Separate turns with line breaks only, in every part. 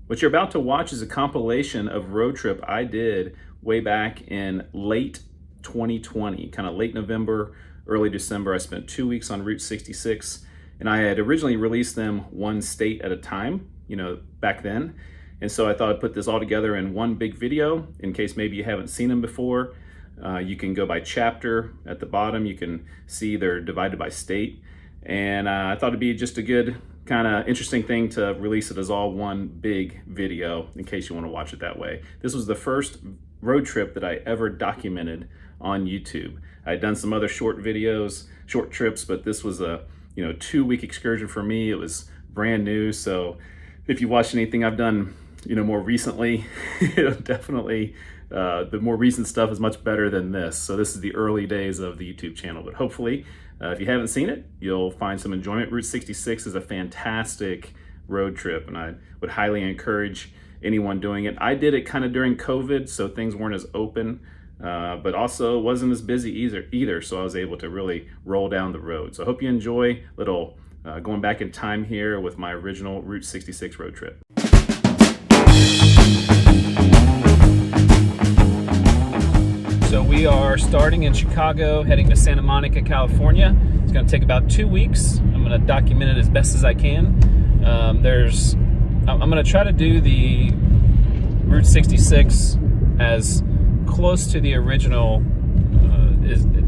What you're about to watch is a compilation of road trip I did way back in late 2020, kind of late November, early December. I spent 2 weeks on Route 66, and I had originally released them one state at a time, back then. And so I thought I'd put this all together in one big video in case maybe you haven't seen them before. You can go by chapter at the bottom. You can see they're divided by state. And I thought it'd be just a good kind of interesting thing to release it as all one big video in case you want to watch it that way. This was the first road trip that I ever documented on YouTube. I had done some other short videos, short trips, but this was a 2-week excursion for me. It was brand new. So if you watched anything I've done more recently, definitely the more recent stuff is much better than this. So this is the early days of the YouTube channel, but hopefully if you haven't seen it, you'll find some enjoyment. Route 66 is a fantastic road trip, and I would highly encourage anyone doing it. I did it kind of during COVID, so things weren't as open, but also wasn't as busy either, so I was able to really roll down the road. So I hope you enjoy little going back in time here with my original Route 66 road trip. So we are starting in Chicago, heading to Santa Monica, California. It's going to take about 2 weeks. I'm going to document it as best as I can. I'm going to try to do the Route 66 as close to the original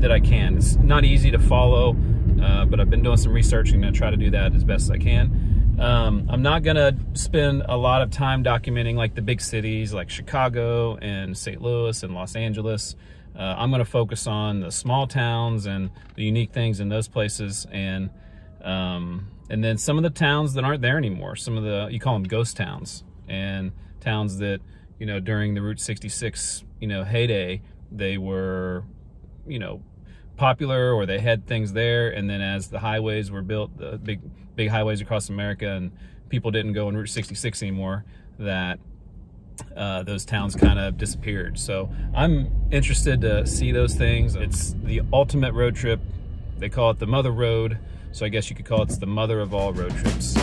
that I can. It's not easy to follow, but I've been doing some research and going to try to do that as best as I can. I'm not going to spend a lot of time documenting like the big cities like Chicago and St. Louis and Los Angeles. I'm going to focus on the small towns and the unique things in those places, and then some of the towns that aren't there anymore. Some of the, you call them ghost towns, and towns that, during the Route 66, heyday, they were, popular, or they had things there. And then as the highways were built, the big highways across America, and people didn't go on Route 66 anymore, that those towns kind of disappeared. So I'm interested to see those things. It's the ultimate road trip. They call it the Mother Road, so I guess you could call it the mother of all road trips.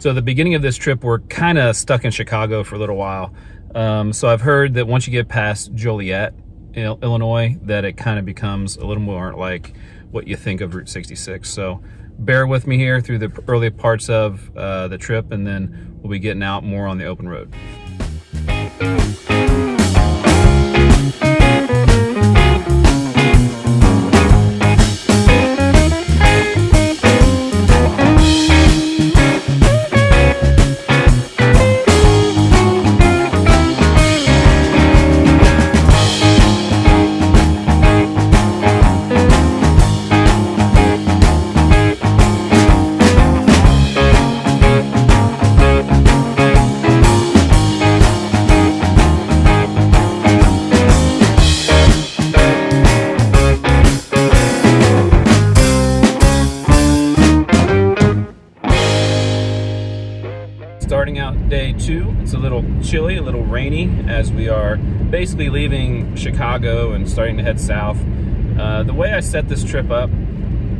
So the beginning of this trip, we're kind of stuck in Chicago for a little while. So I've heard that once you get past Joliet, Illinois, that it kind of becomes a little more like what you think of Route 66. So bear with me here through the early parts of the trip, and then we'll be getting out more on the open road. Starting out day 2, it's a little chilly, a little rainy, as we are basically leaving Chicago and starting to head south. The way I set this trip up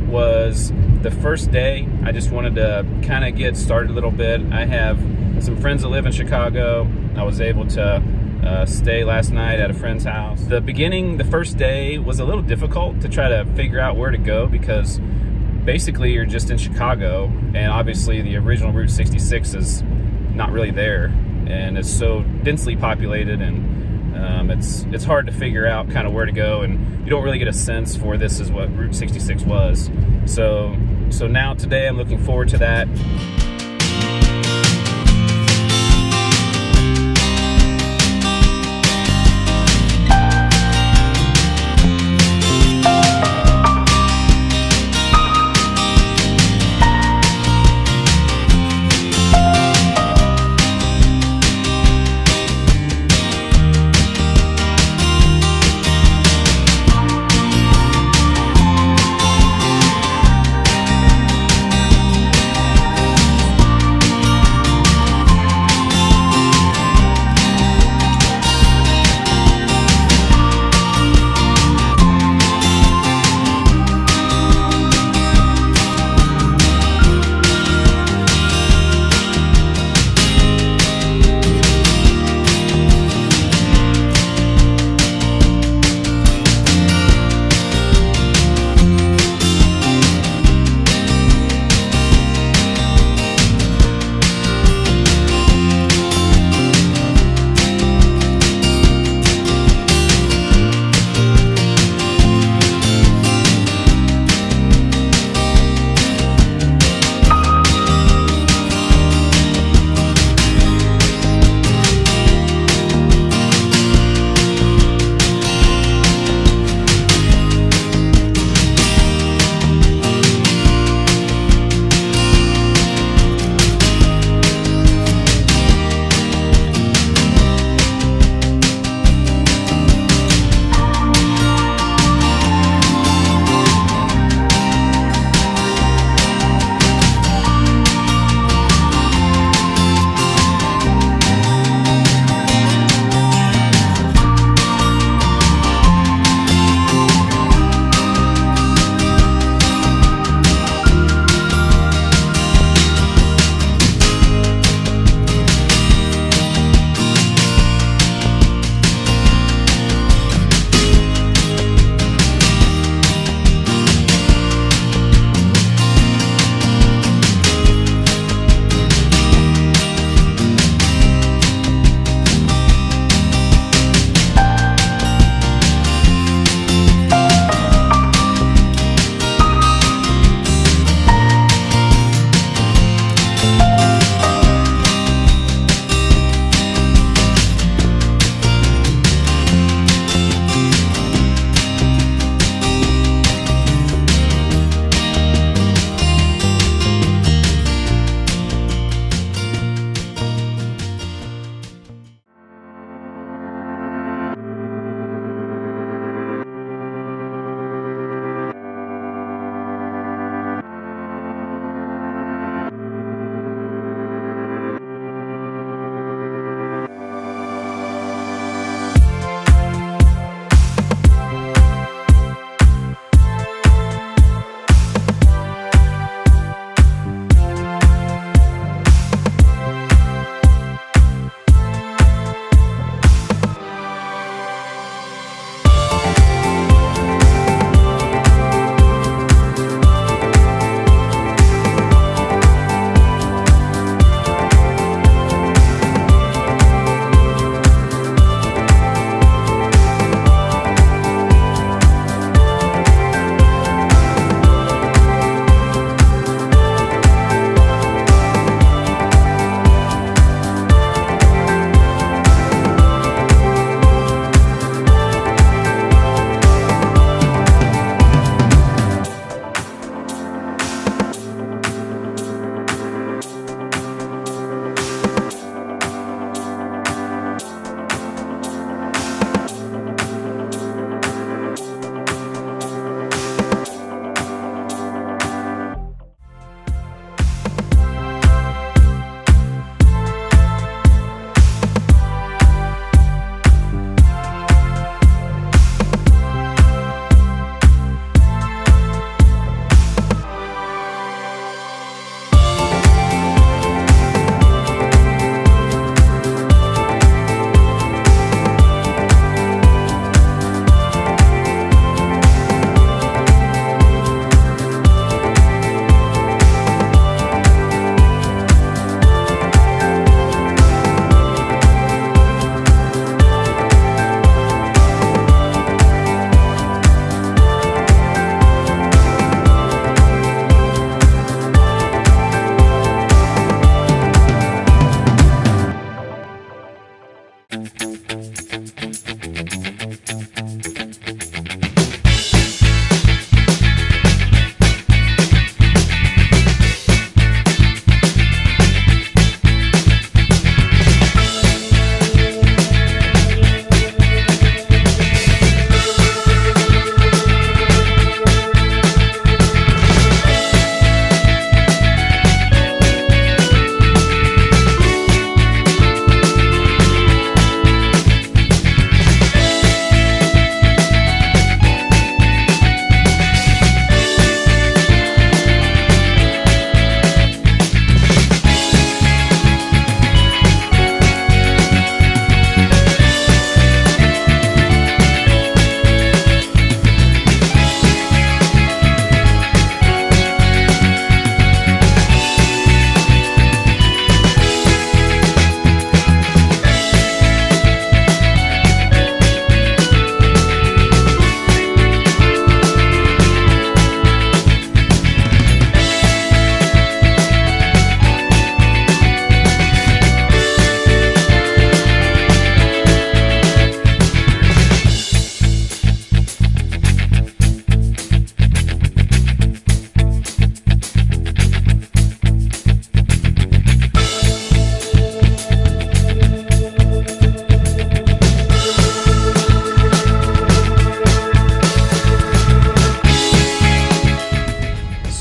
was the first day, I just wanted to kind of get started a little bit. I have some friends that live in Chicago. I was able to stay last night at a friend's house. The first day was a little difficult to try to figure out where to go, because basically you're just in Chicago, and obviously the original Route 66 is not really there, and it's so densely populated, and it's hard to figure out kind of where to go, and you don't really get a sense for this is what Route 66 was. So now today I'm looking forward to that.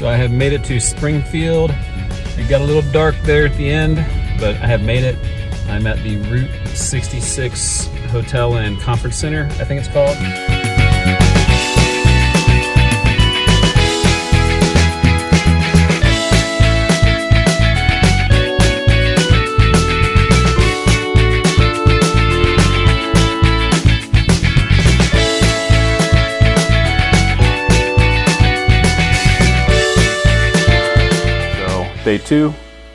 So I have made it to Springfield. It got a little dark there at the end, but I have made it. I'm at the Route 66 Hotel and Conference Center, I think it's called. Day 2,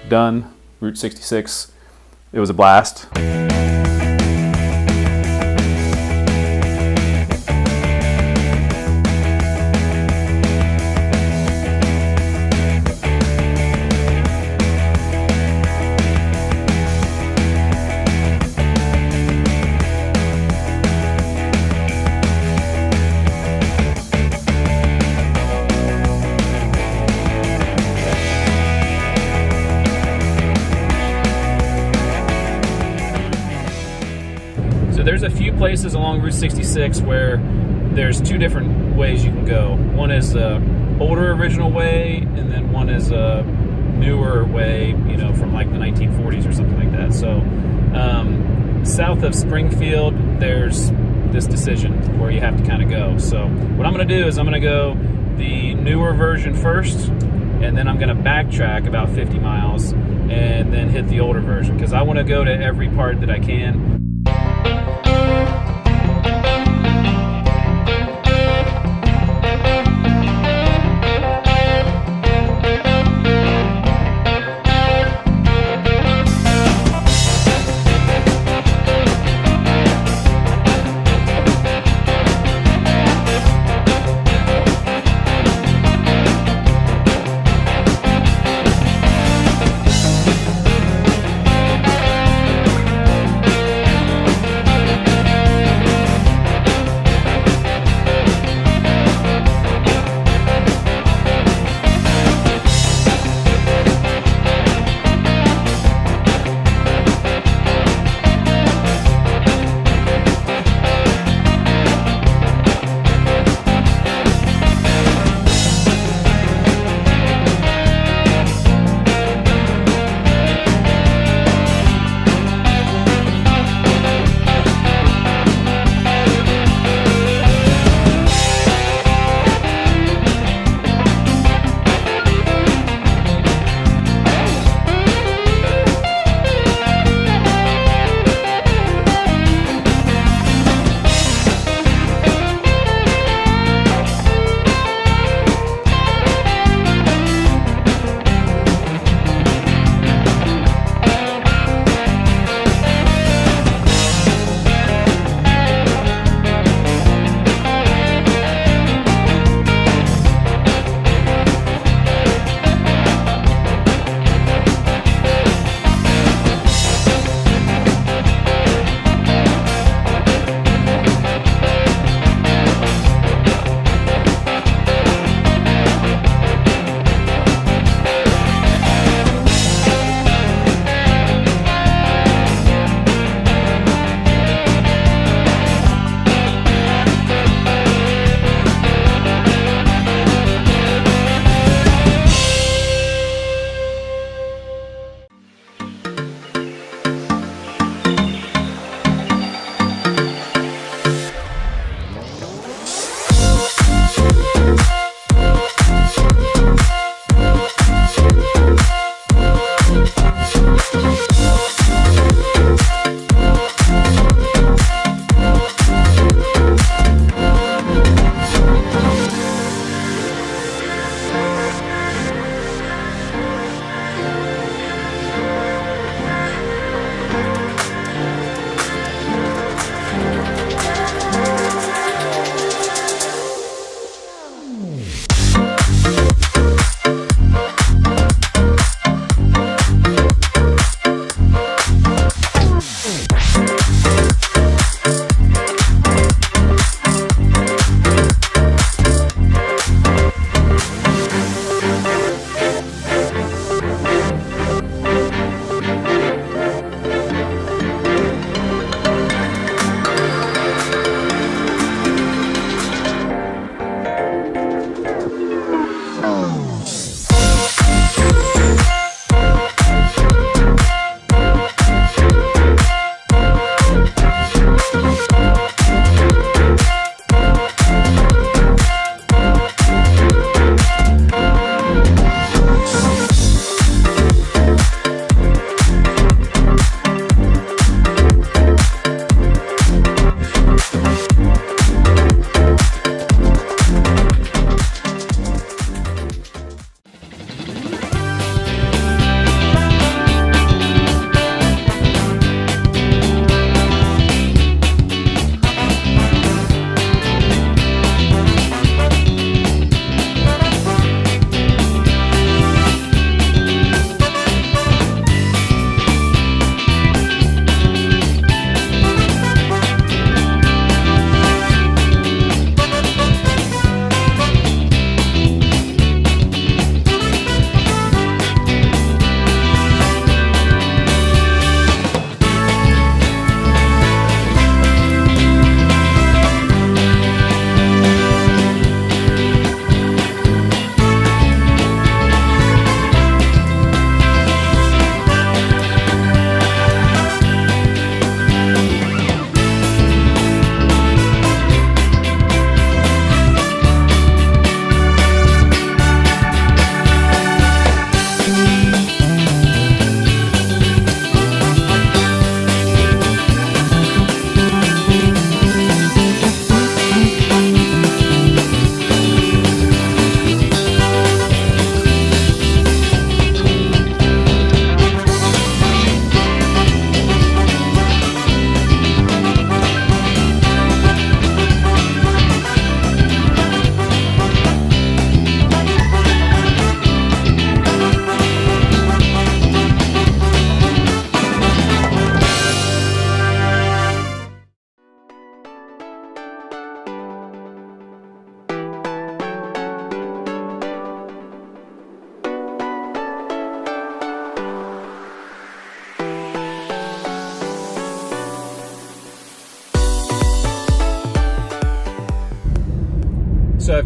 done, Route 66. It was a blast. So there's a few places along Route 66 where there's two different ways you can go. One is the older original way, and then one is a newer way, you know, from like the 1940s or something like that. So south of Springfield, there's this decision where you have to kind of go. So what I'm going to do is I'm going to go the newer version first, and then I'm going to backtrack about 50 miles and then hit the older version, because I want to go to every part that I can.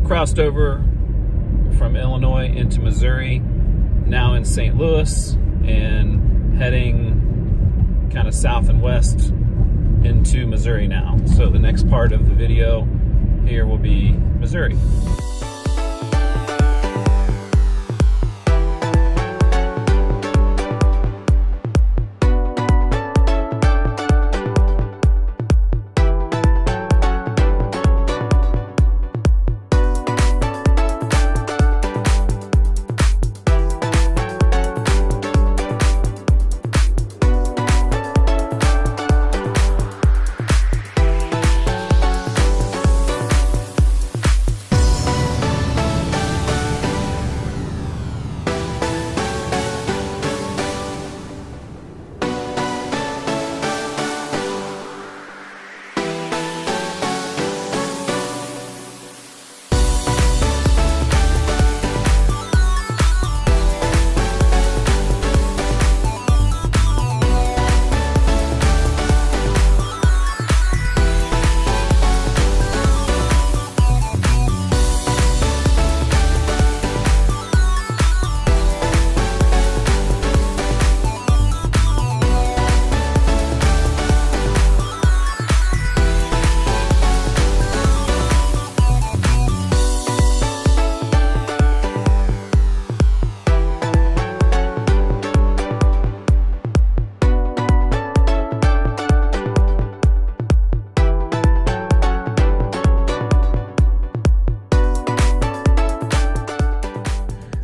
crossed over from Illinois into Missouri, now in St. Louis, and heading kind of south and west into Missouri now. So the next part of the video here will be Missouri.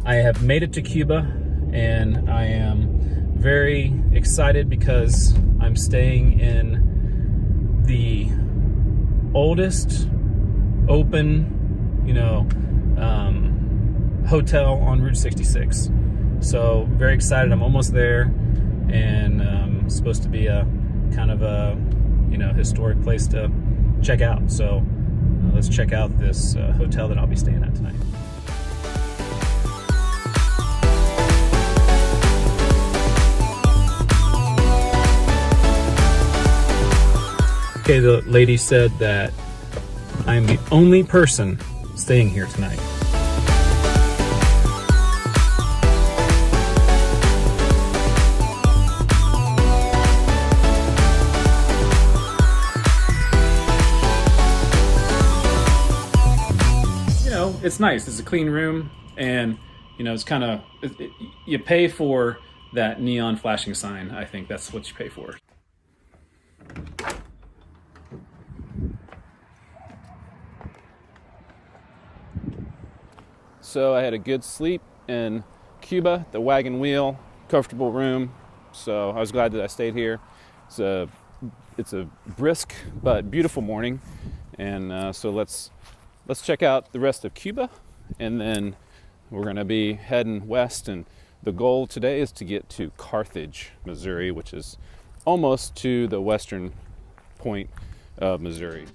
I have made it to Cuba, and I am very excited because I'm staying in the oldest open, hotel on Route 66. So very excited. I'm almost there, and supposed to be a kind of a historic place to check out. So let's check out this hotel that I'll be staying at tonight. Okay, the lady said that I'm the only person staying here tonight. It's nice. It's a clean room, and it's kind of, you pay for that neon flashing sign. I think that's what you pay for. So I had a good sleep in Cuba, the wagon wheel, comfortable room. So I was glad that I stayed here. It's a brisk but beautiful morning, and so let's check out the rest of Cuba, and then we're going to be heading west. And the goal today is to get to Carthage, Missouri, which is almost to the western point of Missouri.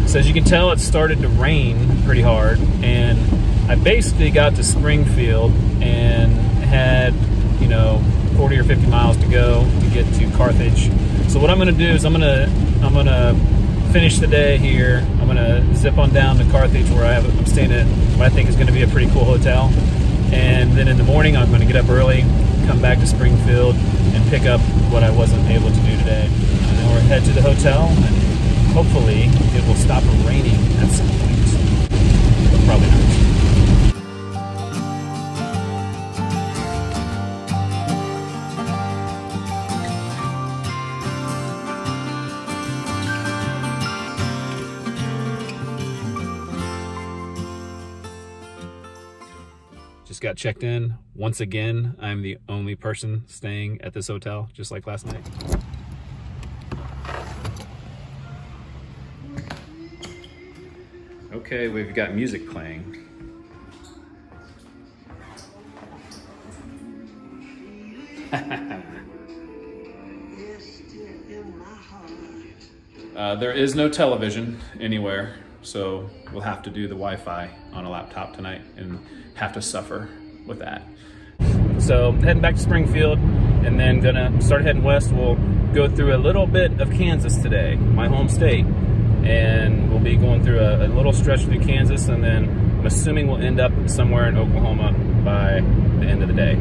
So as you can tell, it started to rain pretty hard, and I basically got to Springfield and had, 40 or 50 miles to go to get to Carthage. So what I'm gonna do is I'm gonna finish the day here. I'm gonna zip on down to Carthage where I'm staying at what I think is gonna be a pretty cool hotel. And then in the morning, I'm gonna get up early, come back to Springfield, and pick up what I wasn't able to do today. And then we'll head to the hotel, and hopefully it will stop raining at some point, but probably not. Just got checked in. Once again, I'm the only person staying at this hotel, just like last night. Okay, we've got music playing. There is no television anywhere, so we'll have to do the Wi-Fi on a laptop tonight and have to suffer with that. So heading back to Springfield and then gonna start heading west. We'll go through a little bit of Kansas today, my home state, and we'll be going through a little stretch through Kansas, and then I'm assuming we'll end up somewhere in Oklahoma by the end of the day.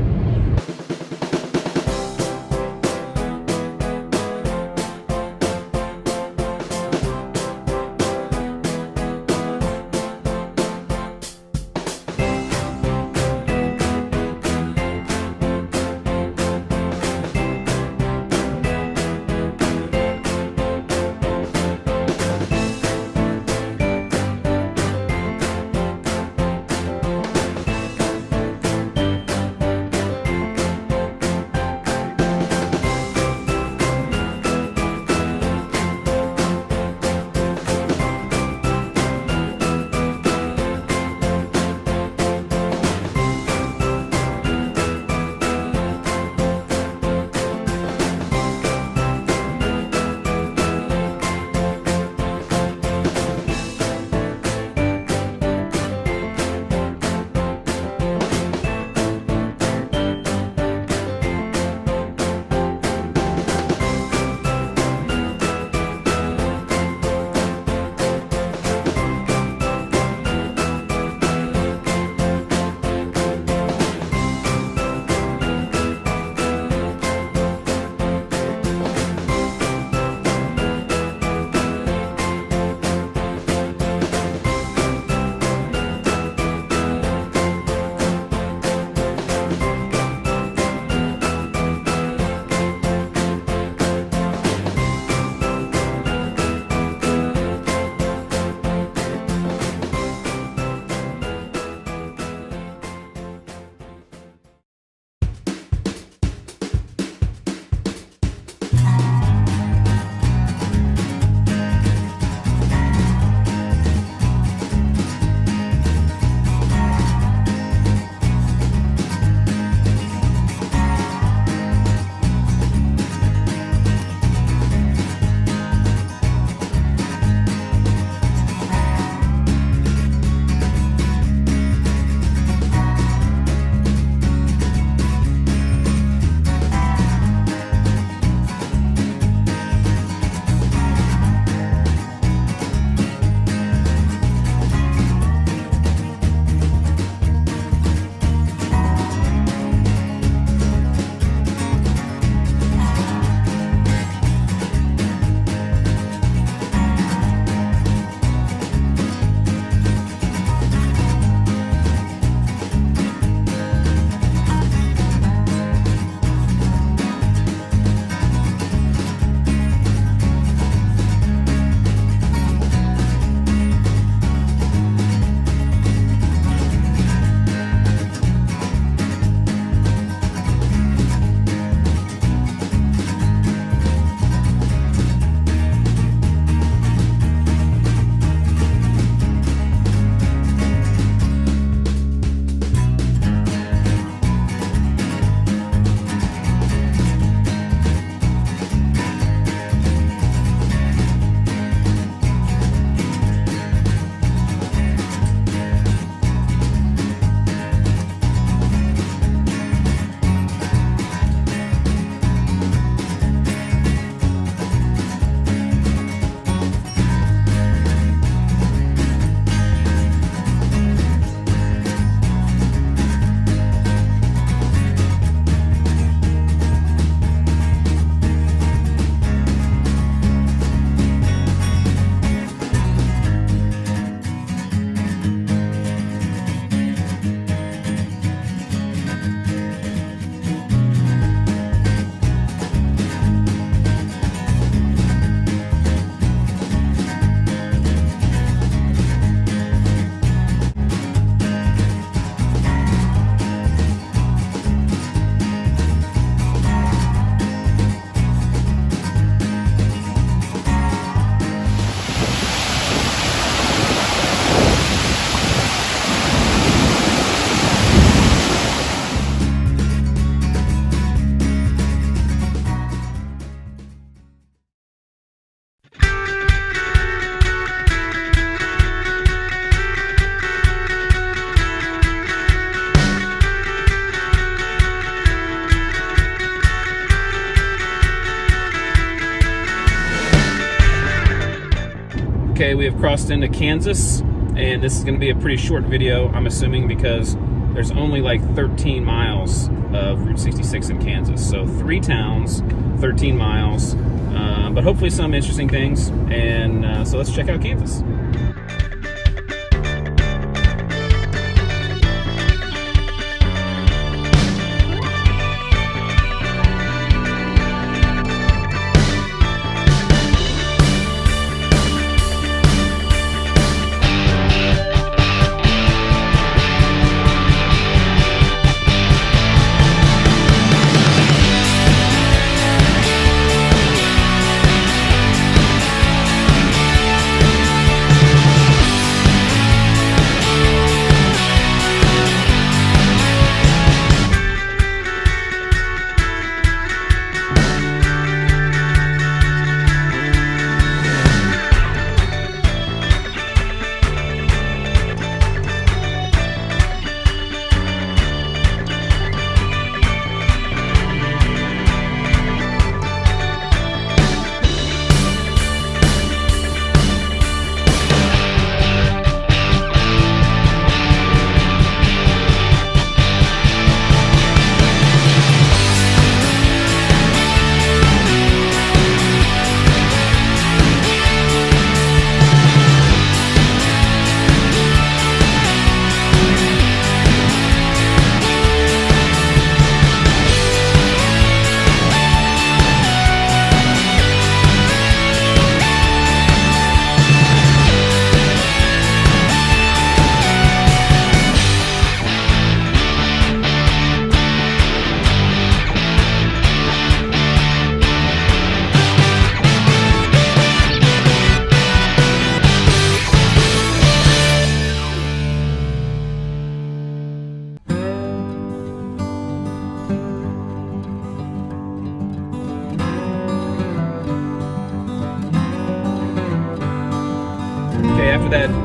Okay, we have crossed into Kansas, and this is going to be a pretty short video, I'm assuming, because there's only like 13 miles of Route 66 in Kansas. So 3 towns, 13 miles, but hopefully some interesting things. And so let's check out Kansas.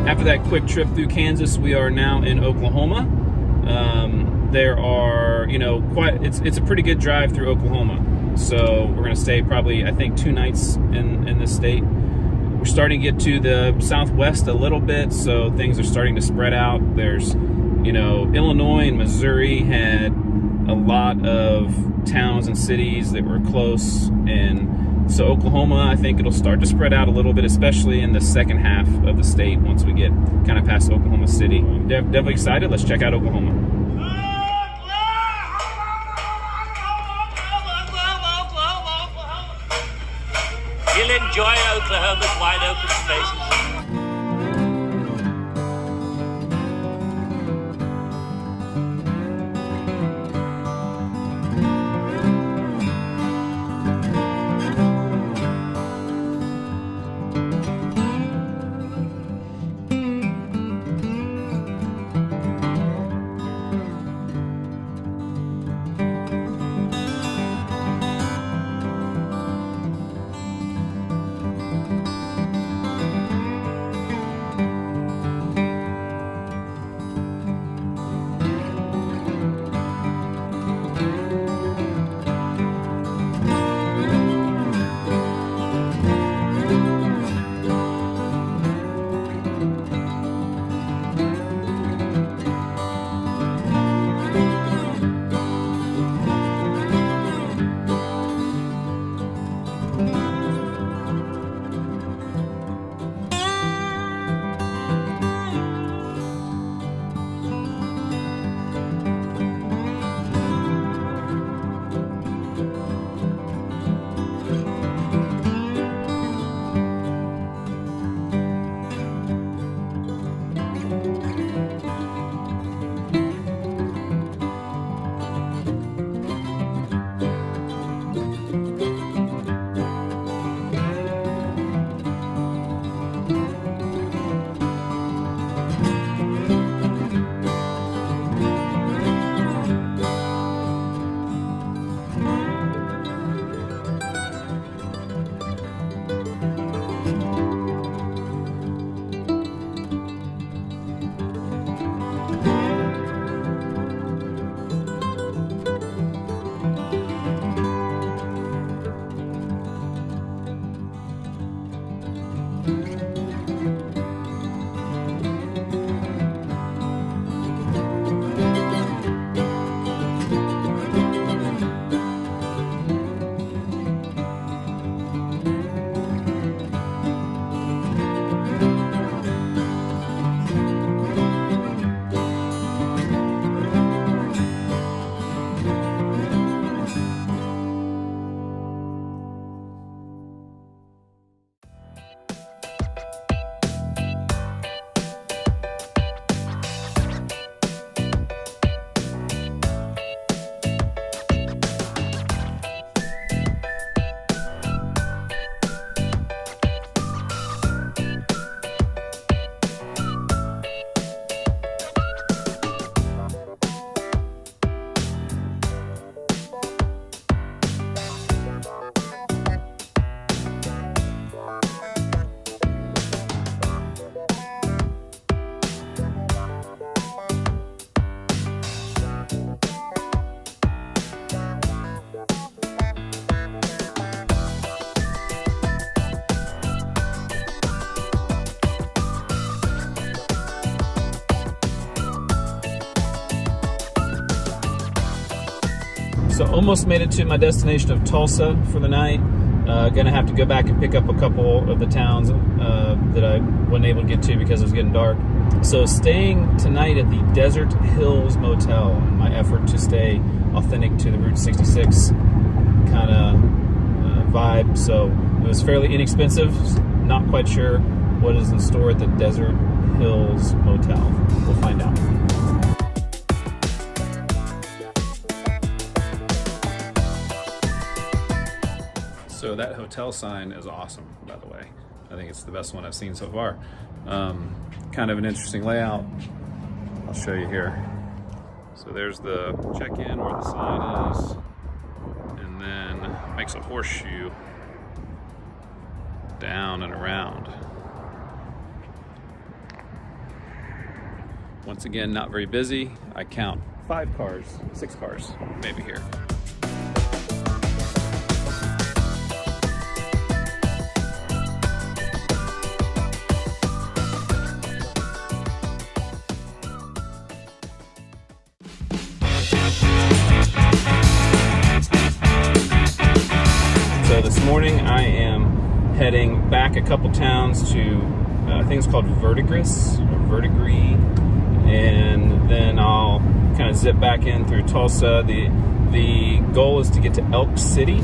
After that quick trip through Kansas, we are now in Oklahoma. There are, it's a pretty good drive through Oklahoma. So we're going to stay probably, I think, 2 nights in this state. We're starting to get to the southwest a little bit, so things are starting to spread out. There's, Illinois and Missouri had a lot of towns and cities that were close, and so Oklahoma, I think it'll start to spread out a little bit, especially in the second half of the state once we get kind of past Oklahoma City. Definitely excited. Let's check out Oklahoma.
You'll enjoy Oklahoma's wide open spaces.
almost made it to my destination of Tulsa for the night. Gonna have to go back and pick up a couple of the towns that I wasn't able to get to because it was getting dark. So staying tonight at the Desert Hills Motel in my effort to stay authentic to the Route 66 kind of vibe. So it was fairly inexpensive. Not quite sure what is in store at the Desert Hills Motel. We'll find out. So that hotel sign is awesome, by the way. I think it's the best one I've seen so far. Kind of an interesting layout. I'll show you here. So there's the check-in where the sign is, and then makes a horseshoe down and around. Once again, not very busy. I count 5 cars, 6 cars, maybe here. So this morning I am heading back a couple towns to, I think it's called Verdigris, or Verdigris, and then I'll kind of zip back in through Tulsa. The goal is to get to Elk City.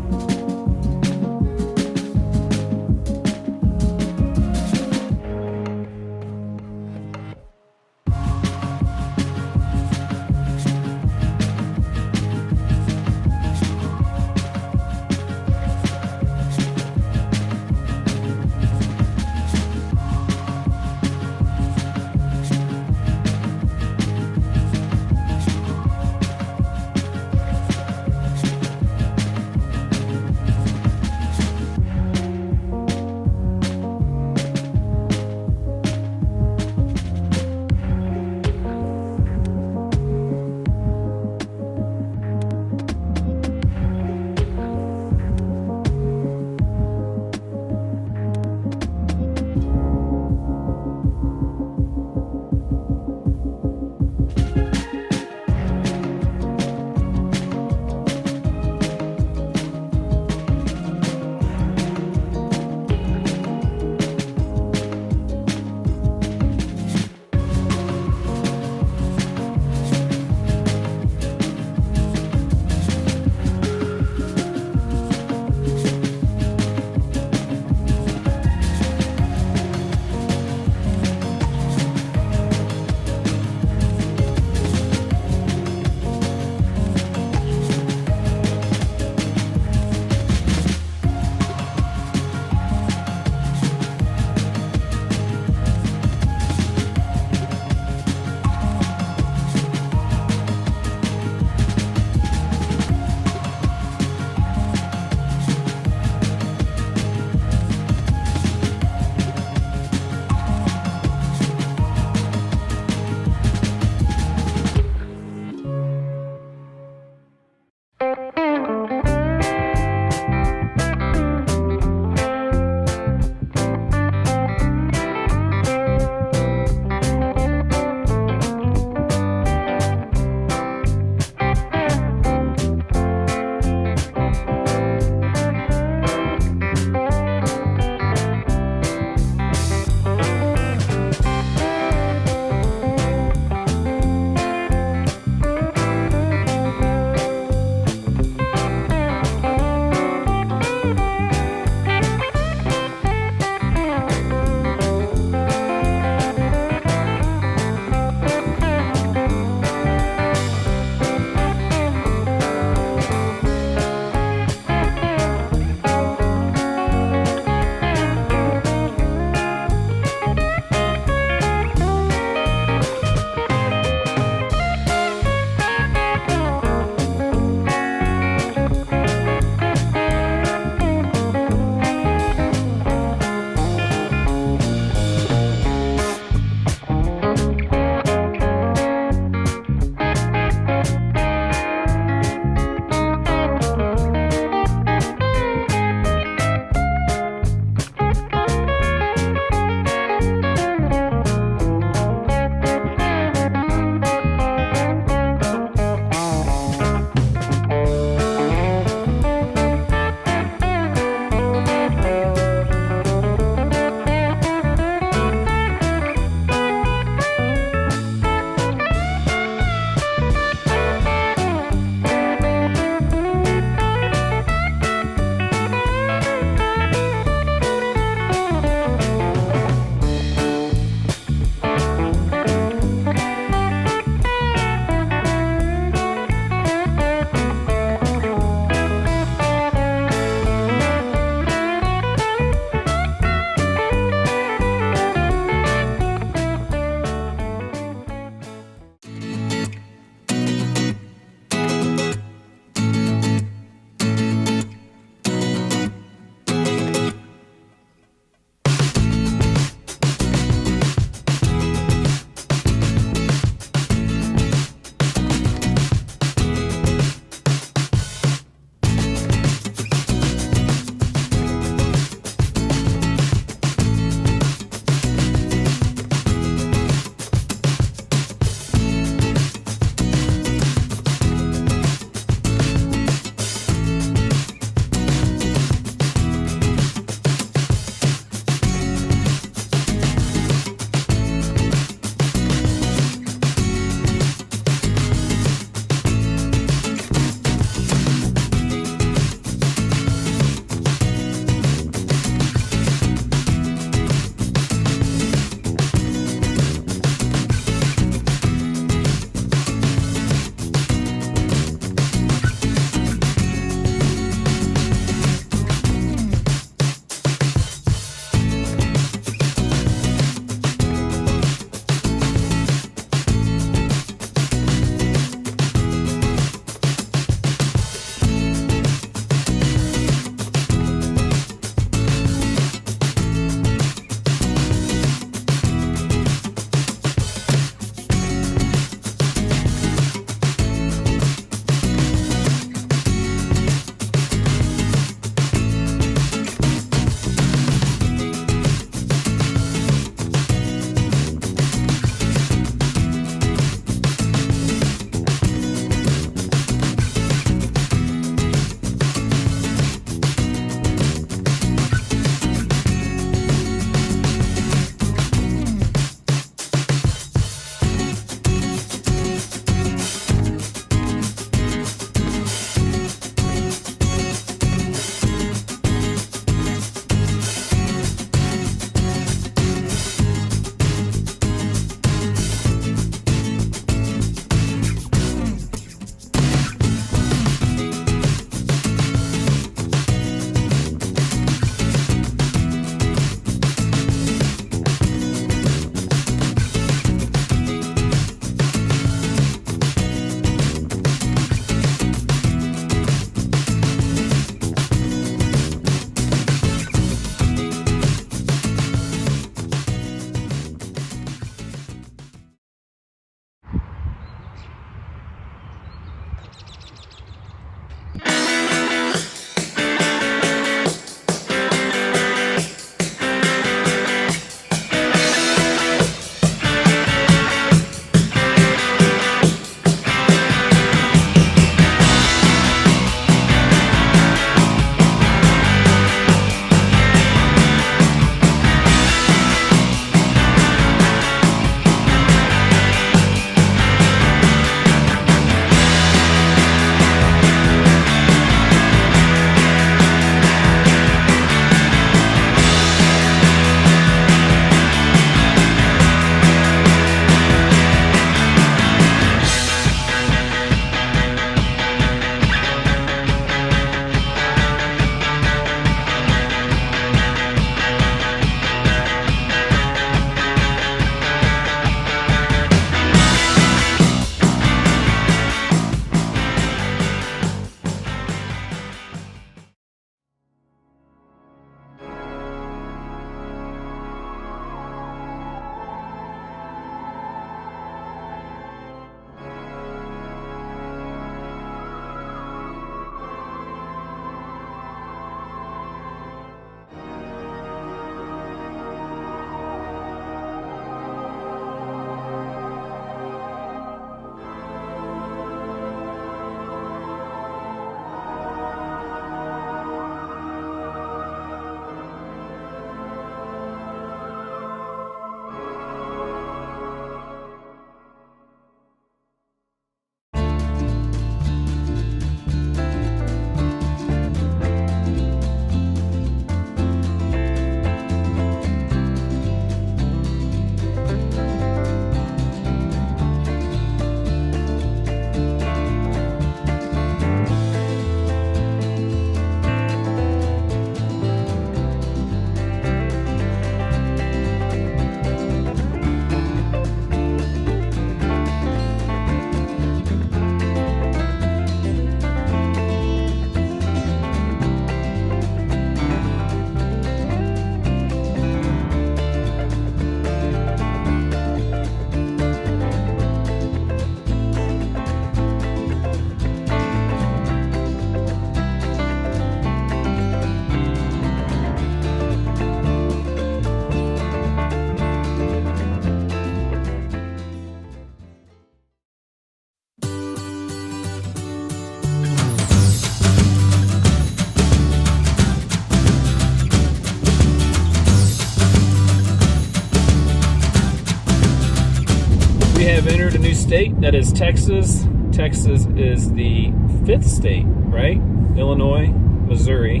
have entered a new state, that is Texas. Texas is the 5th state, right? Illinois, Missouri,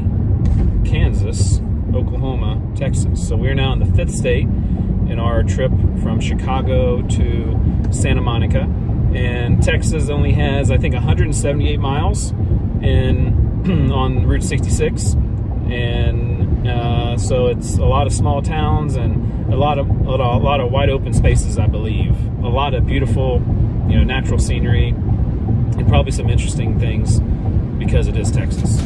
Kansas, Oklahoma, Texas. So we're now in the 5th state in our trip from Chicago to Santa Monica. And Texas only has, I think, 178 miles on Route 66. And so it's a lot of small towns and a lot of wide open spaces, I believe. A lot of beautiful, natural scenery, and probably some interesting things because it is Texas.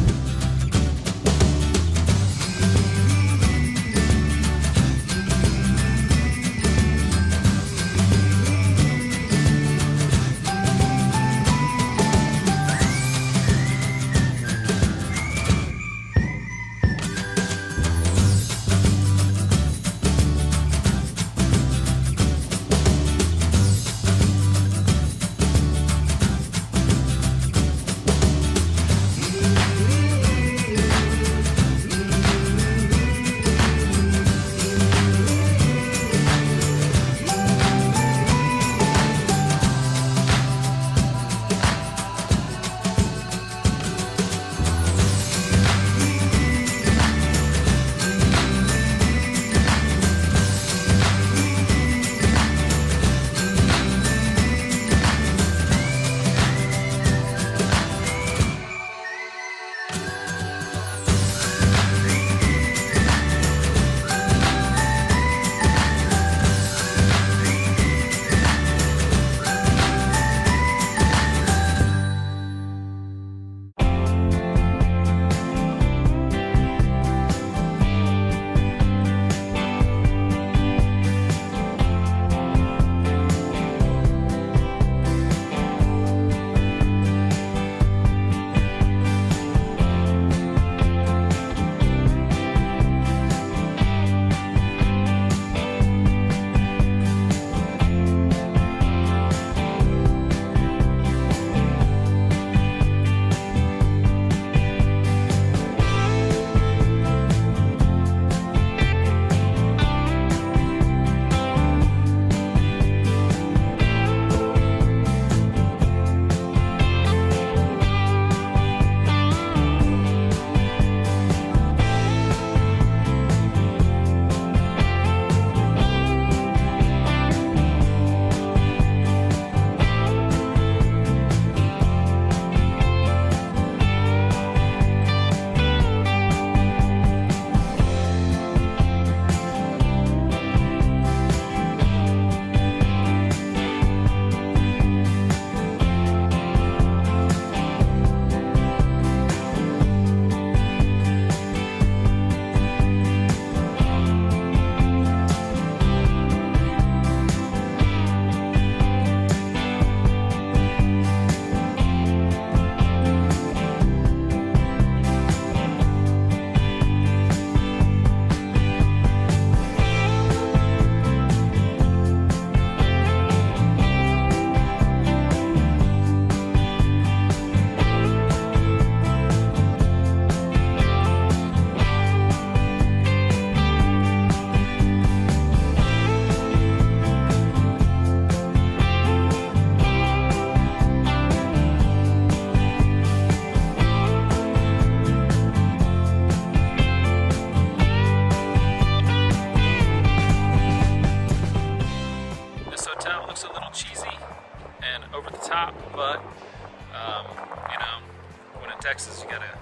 Texas, you gotta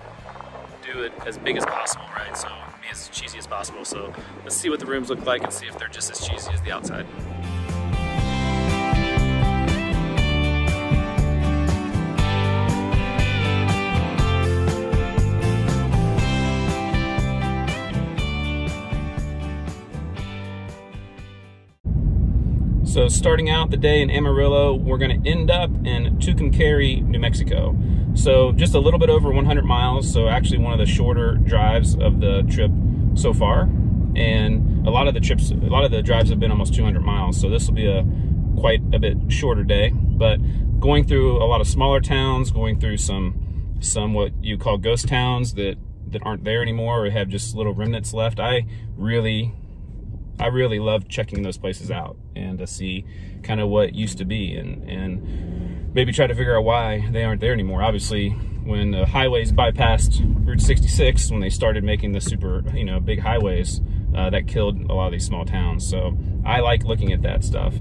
do it as big as possible, right? So be as cheesy as possible. So let's see what the rooms look like and see if they're just as cheesy as the outside.
So starting out the day in Amarillo, we're going to end up in Tucumcari, New Mexico. So just a little bit over 100 miles. So actually one of the shorter drives of the trip so far. And a lot of the drives have been almost 200 miles. So this will be quite a bit shorter day. But going through a lot of smaller towns, going through some what you call ghost towns that aren't there anymore or have just little remnants left. I really I really love checking those places out and to see kind of what used to be, and maybe try to figure out why they aren't there anymore. Obviously, when the highways bypassed Route 66, when they started making the super, big highways, that killed a lot of these small towns. So I like looking at that stuff.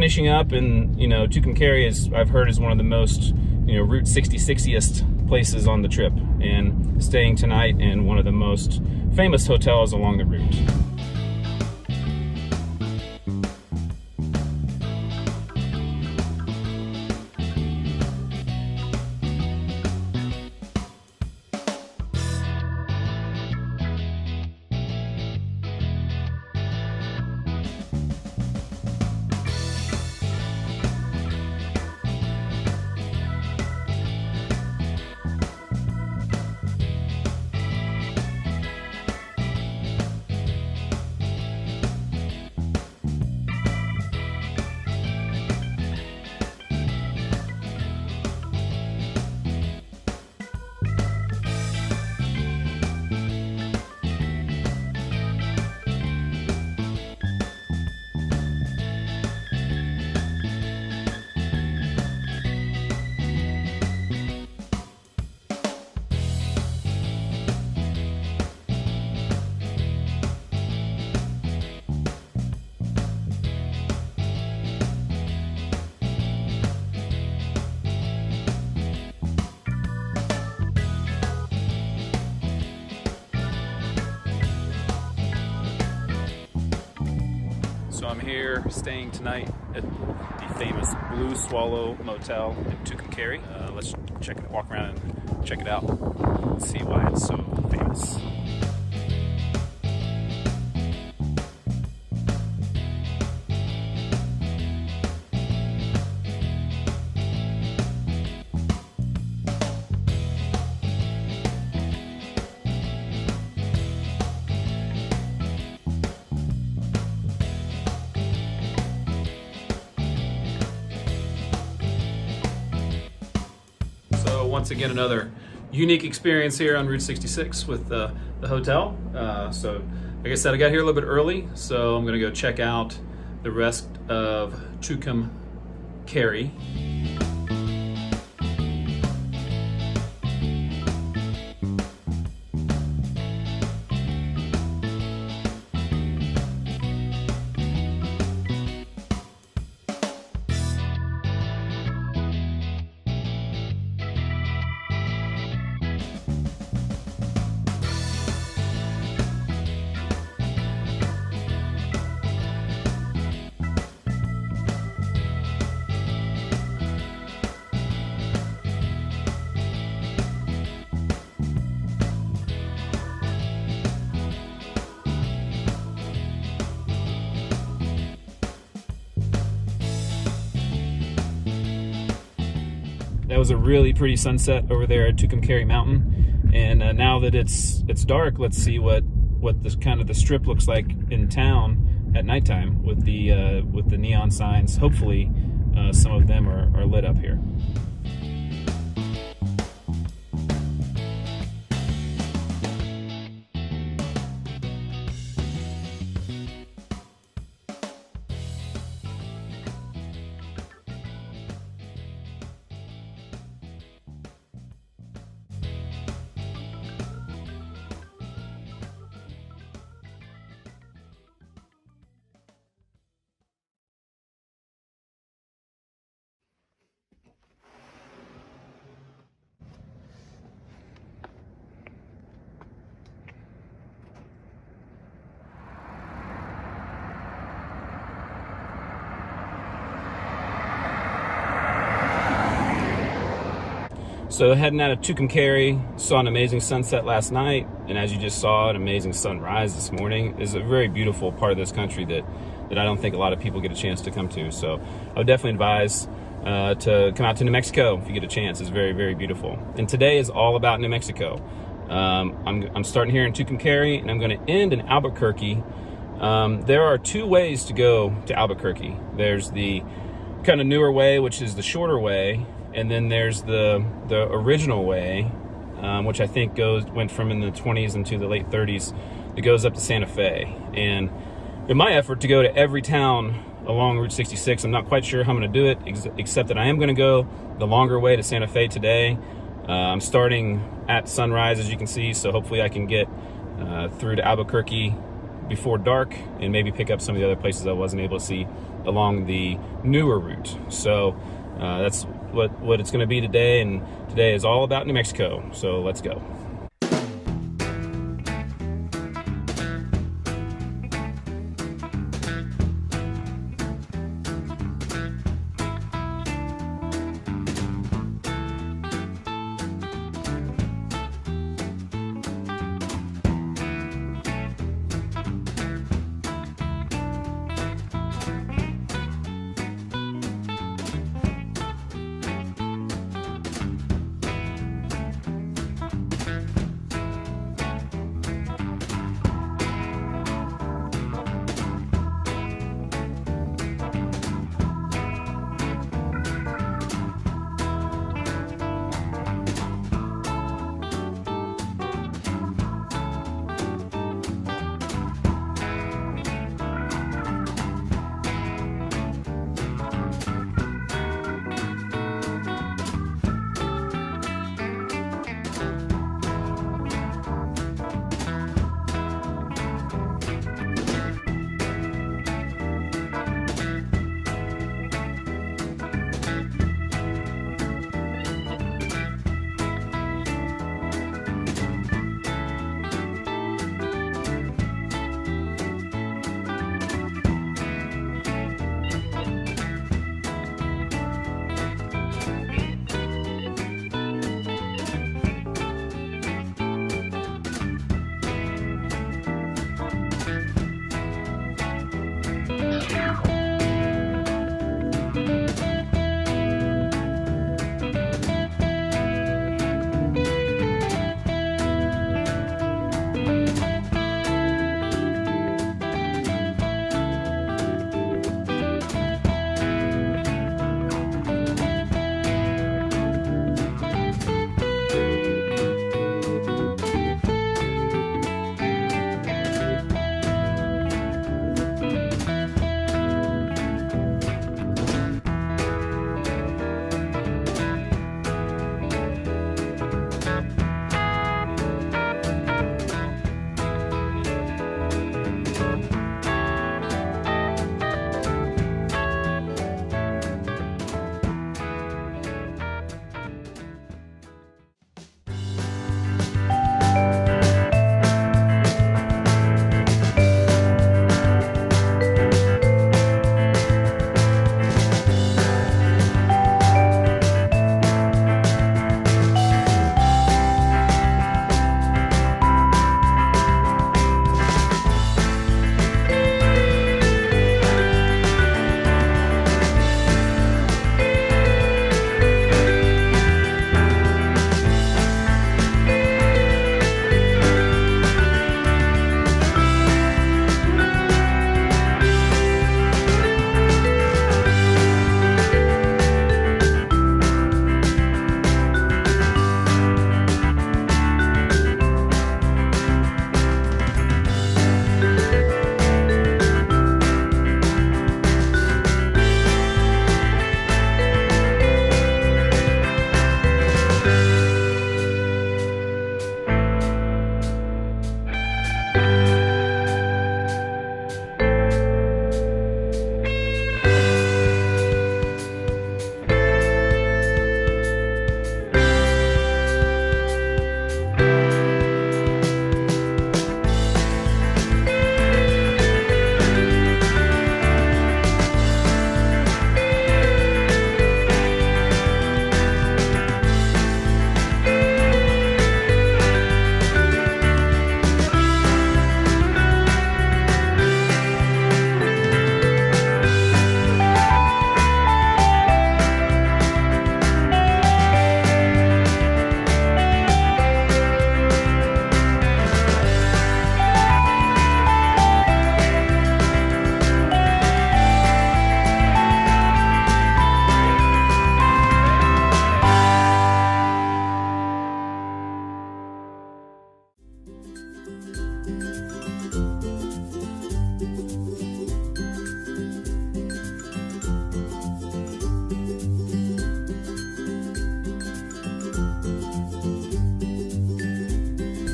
finishing up, and Tucumcari is, I've heard, is one of the most Route 66iest places on the trip, and staying tonight in one of the most famous hotels along the route.
here, staying tonight at the famous Blue Swallow Motel in Tucumcari. Let's walk around and check it out and see why it's so famous. Once again, another unique experience here on Route 66 with the hotel. So like I said, I got here a little bit early, so I'm gonna go check out the rest of Tucumcari. That was a really pretty sunset over there at Tucumcari Mountain, and now that it's dark, let's see what this kind of the strip looks like in town at nighttime with the neon signs. Hopefully, some of them are lit up here. So heading out of Tucumcari, saw an amazing sunset last night, and as you just saw, an amazing sunrise this morning. It's a very beautiful part of this country that I don't think a lot of people get a chance to come to. So I would definitely advise to come out to New Mexico if you get a chance. It's very, very beautiful. And today is all about New Mexico. I'm starting here in Tucumcari, and I'm going to end in Albuquerque. There are two ways to go to Albuquerque. There's the kind of newer way, which is the shorter way, and then there's the original way, which I think went from in the 20s into the late 30s. It goes up to Santa Fe. And in my effort to go to every town along Route 66, I'm not quite sure how I'm going to do it, except that I am going to go the longer way to Santa Fe today. I'm starting at sunrise, as you can see, so hopefully I can get through to Albuquerque before dark and maybe pick up some of the other places I wasn't able to see along the newer route. So that's what it's going to be today, and today is all about New Mexico. So let's go.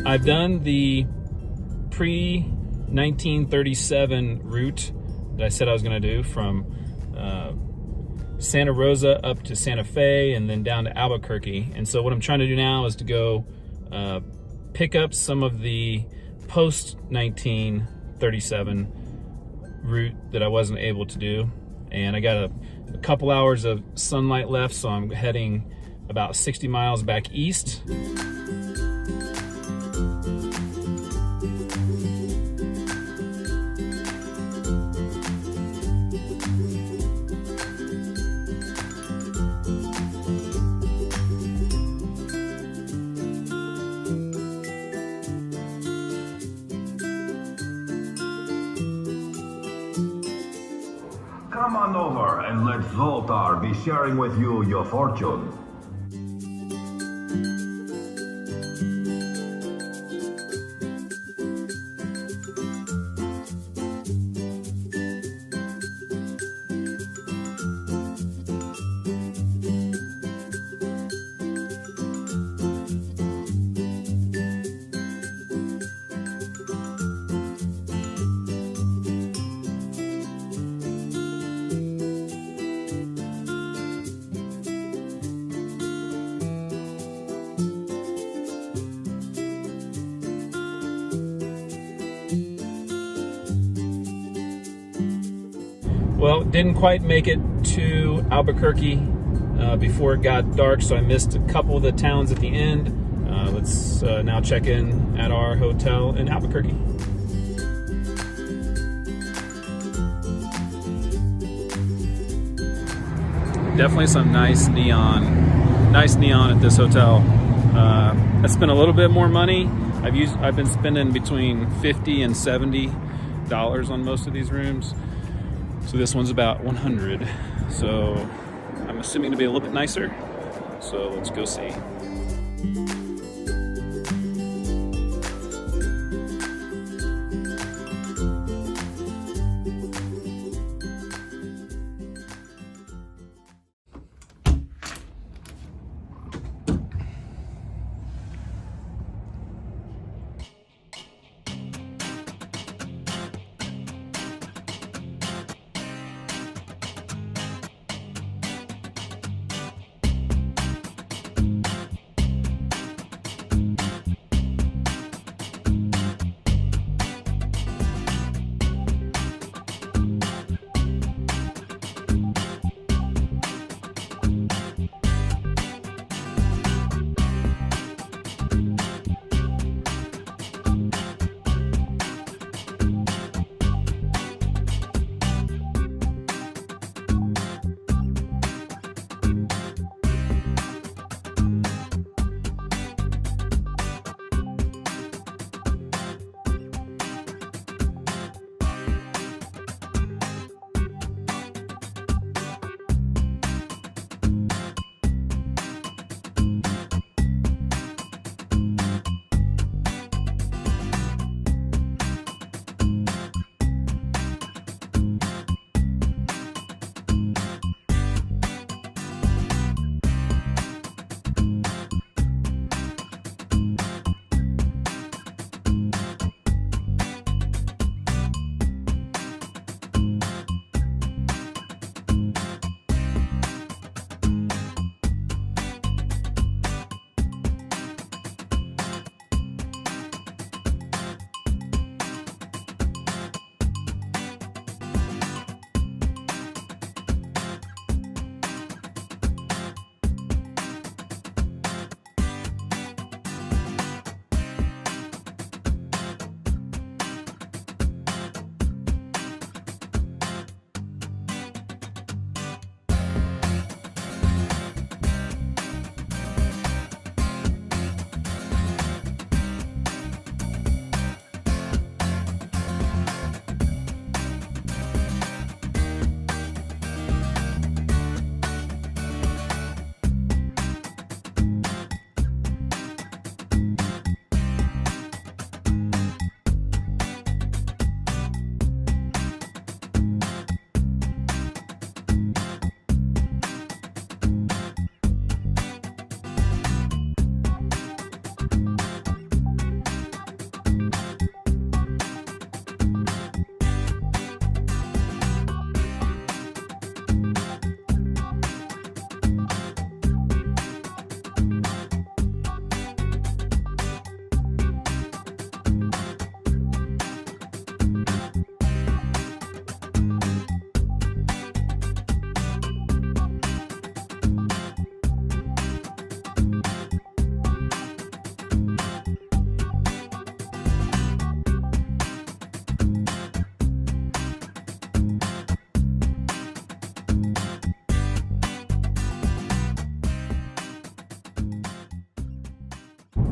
I've done the pre-1937 route that I said I was going to do from Santa Rosa up to Santa Fe and then down to Albuquerque. And so what I'm trying to do now is to go pick up some of the post-1937 route that I wasn't able to do. And I got a couple hours of sunlight left, so I'm heading about 60 miles back east.
Come on over and let Zoltar be sharing with you your fortune.
Well, didn't quite make it to Albuquerque before it got dark, so I missed a couple of the towns at the end. Let's now check in at our hotel in Albuquerque. Definitely some nice neon at this hotel. I spent a little bit more money. I've been spending between $50 and $70 on most of these rooms. So this one's about 100. So I'm assuming to be a little bit nicer. So let's go see.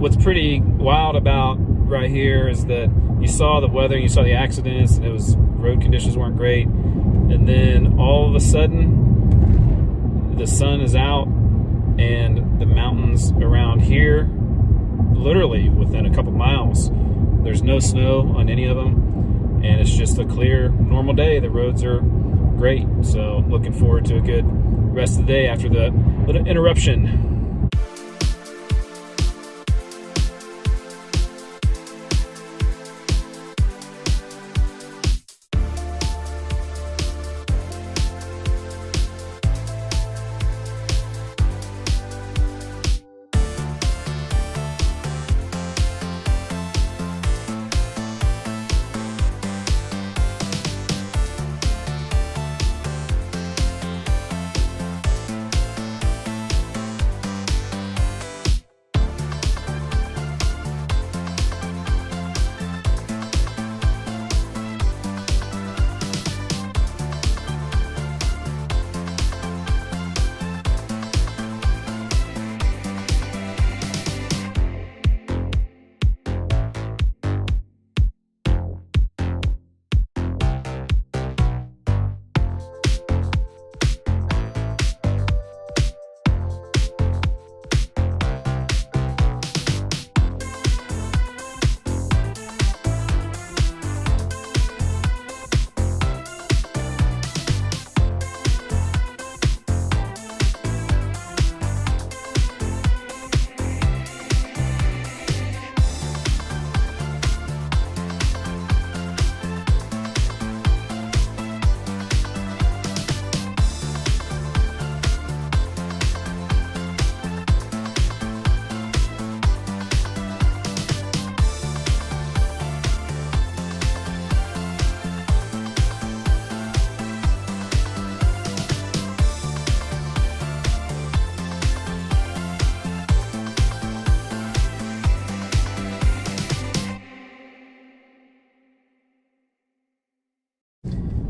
what's pretty wild about right here is that you saw the weather, you saw the accidents, and road conditions weren't great. And then all of a sudden, the sun is out, and the mountains around here, literally within a couple miles, there's no snow on any of them, and it's just a clear, normal day. The roads are great, so looking forward to a good rest of the day after the little interruption.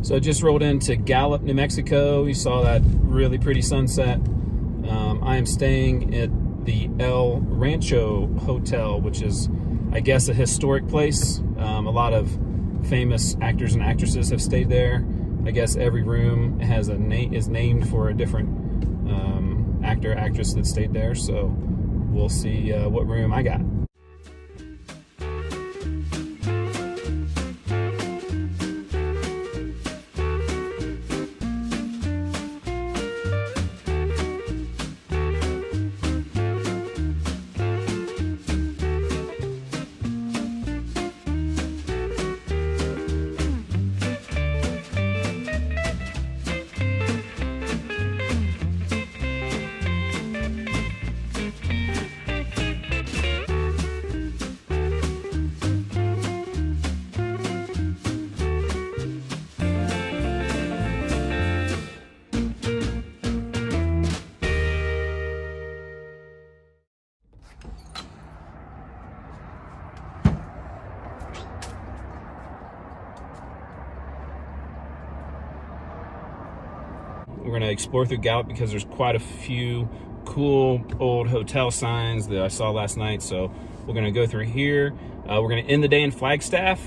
So I just rolled into Gallup, New Mexico. You saw that really pretty sunset. I am staying at the El Rancho Hotel, which is, I guess, a historic place. A lot of famous actors and actresses have stayed there. I guess every room has is named for a different actor, actress that stayed there. So we'll see what room I got. We're going to explore through Gallup because there's quite a few cool old hotel signs that I saw last night. So we're going to go through here. We're going to end the day in Flagstaff.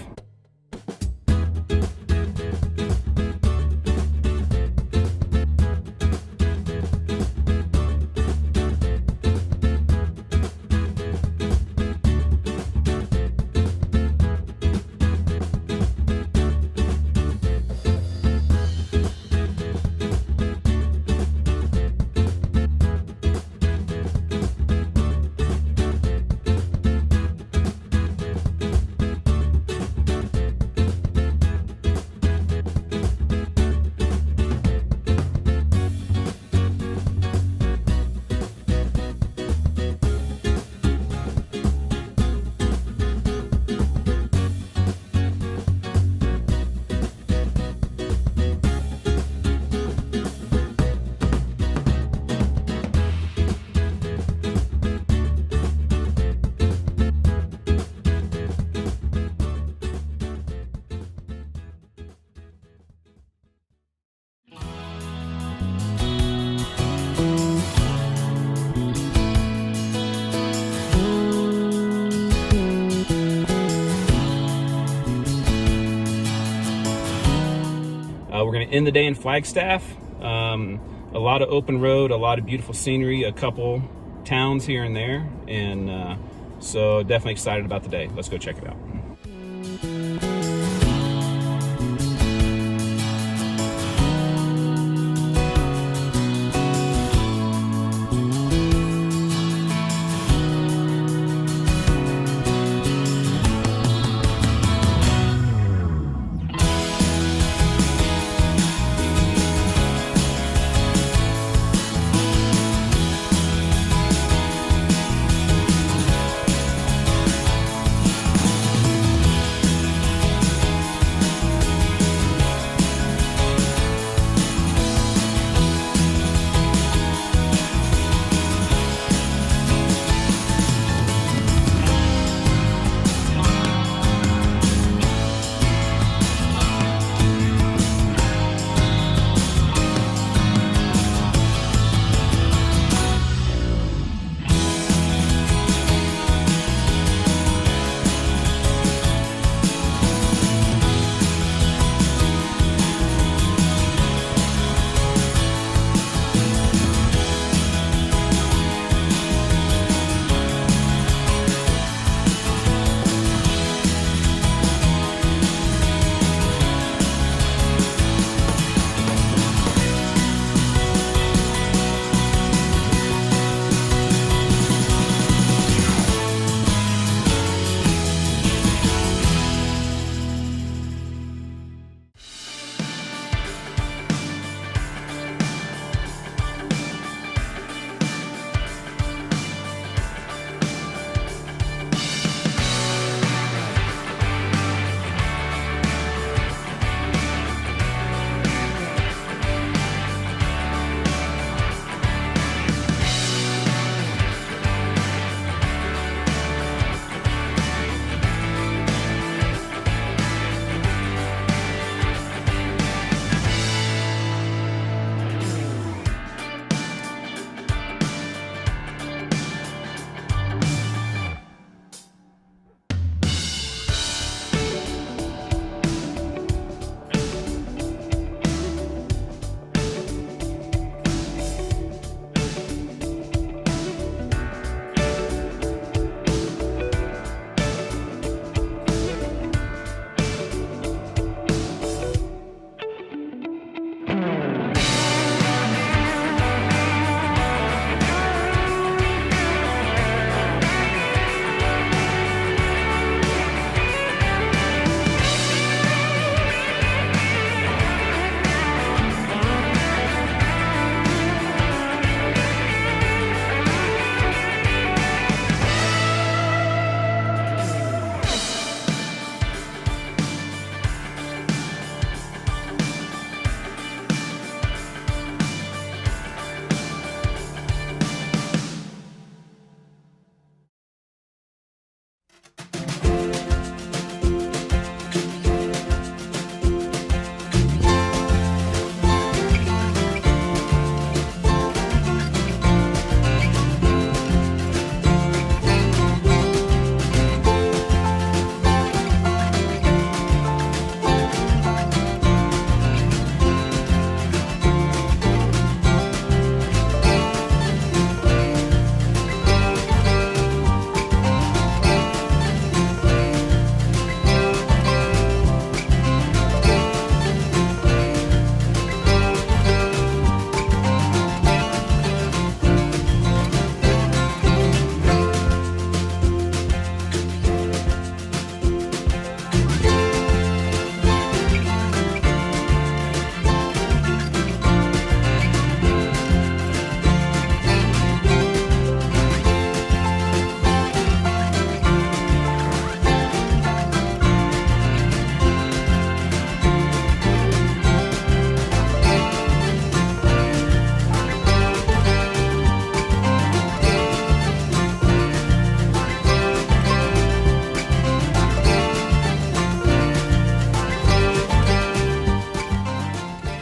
gonna end the day in Flagstaff. A lot of open road, a lot of beautiful scenery, a couple towns here and there, and so definitely excited about the day. Let's go check it out.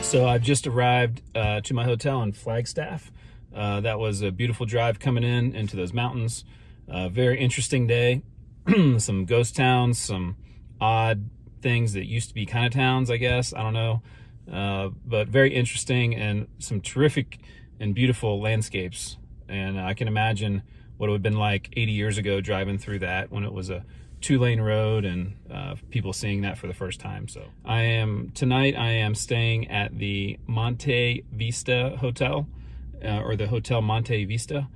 So I've just arrived to my hotel in Flagstaff. That was a beautiful drive coming into those mountains. Very interesting day. Some ghost towns, some odd things that used to be kind of towns, I guess. I don't know. but very interesting and some terrific and beautiful landscapes. And I can imagine what it would have been like 80 years ago driving through that when it was a 2-lane road and people seeing that for the first time. So tonight I am staying at the Monte Vista Hotel, or the Hotel Monte Vista.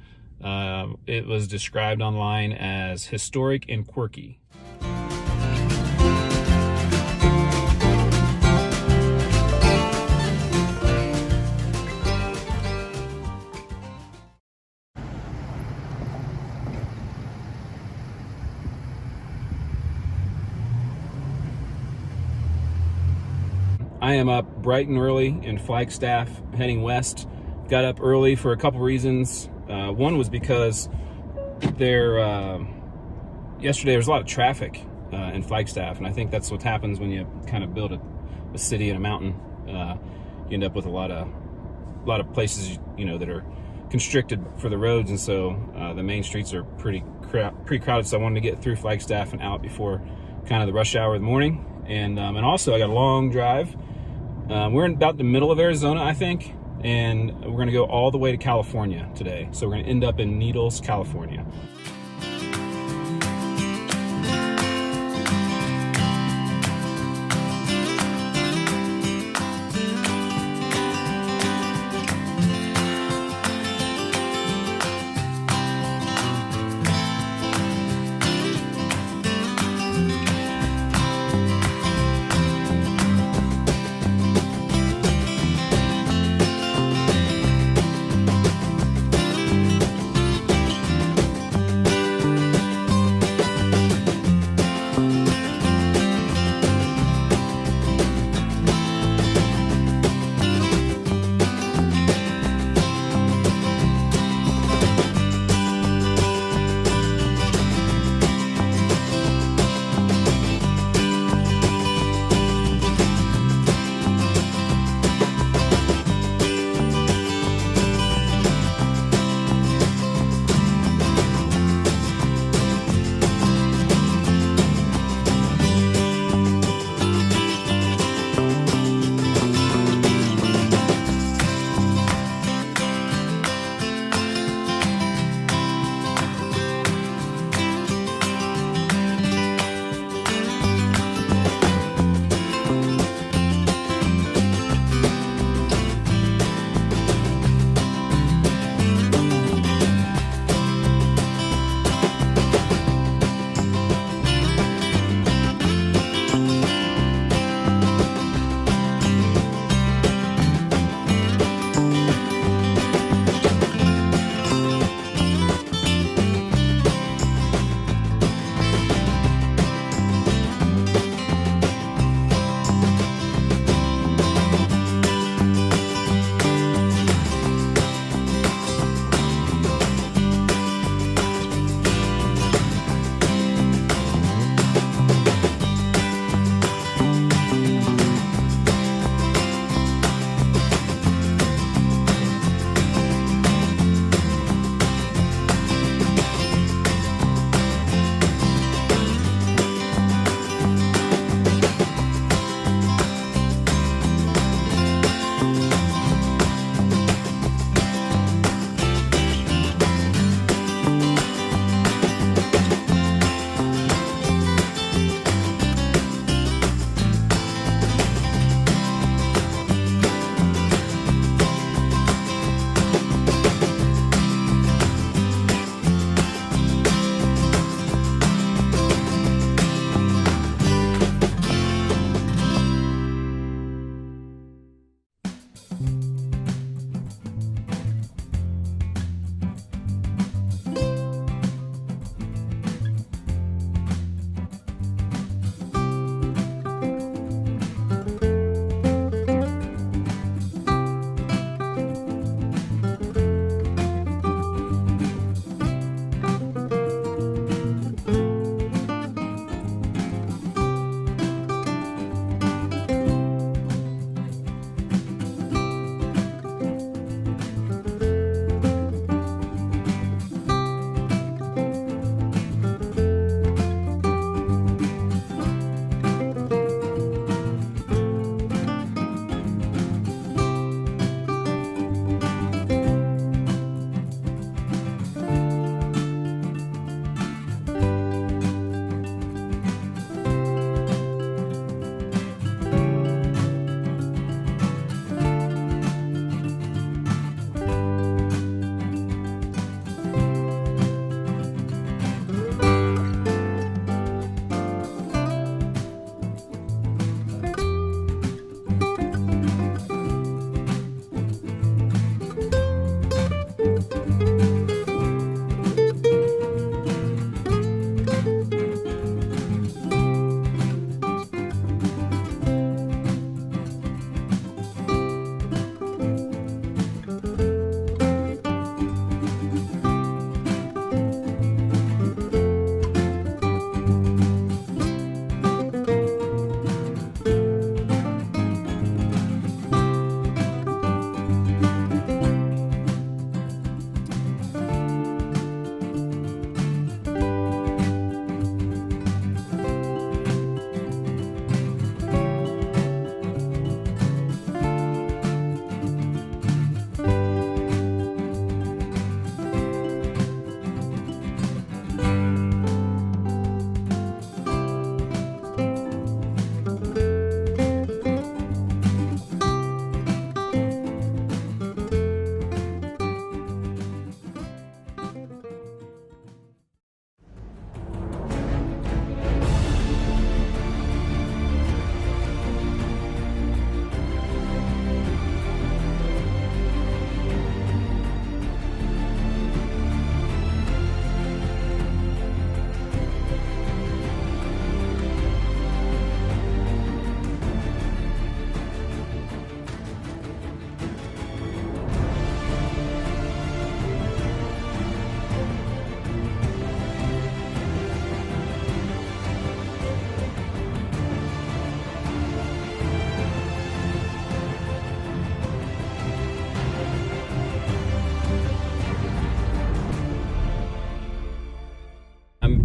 It was described online as historic and quirky. I am up bright and early in Flagstaff, heading west. Got up early for a couple reasons. One was because yesterday there was a lot of traffic in Flagstaff, and I think that's what happens when you kind of build a city in a mountain. You end up with a lot of places that are constricted for the roads, and so the main streets are pretty crowded. So I wanted to get through Flagstaff and out before kind of the rush hour of the morning, and also I got a long drive. We're in about the middle of Arizona, I think, and we're going to go all the way to California today. So we're going to end up in Needles, California.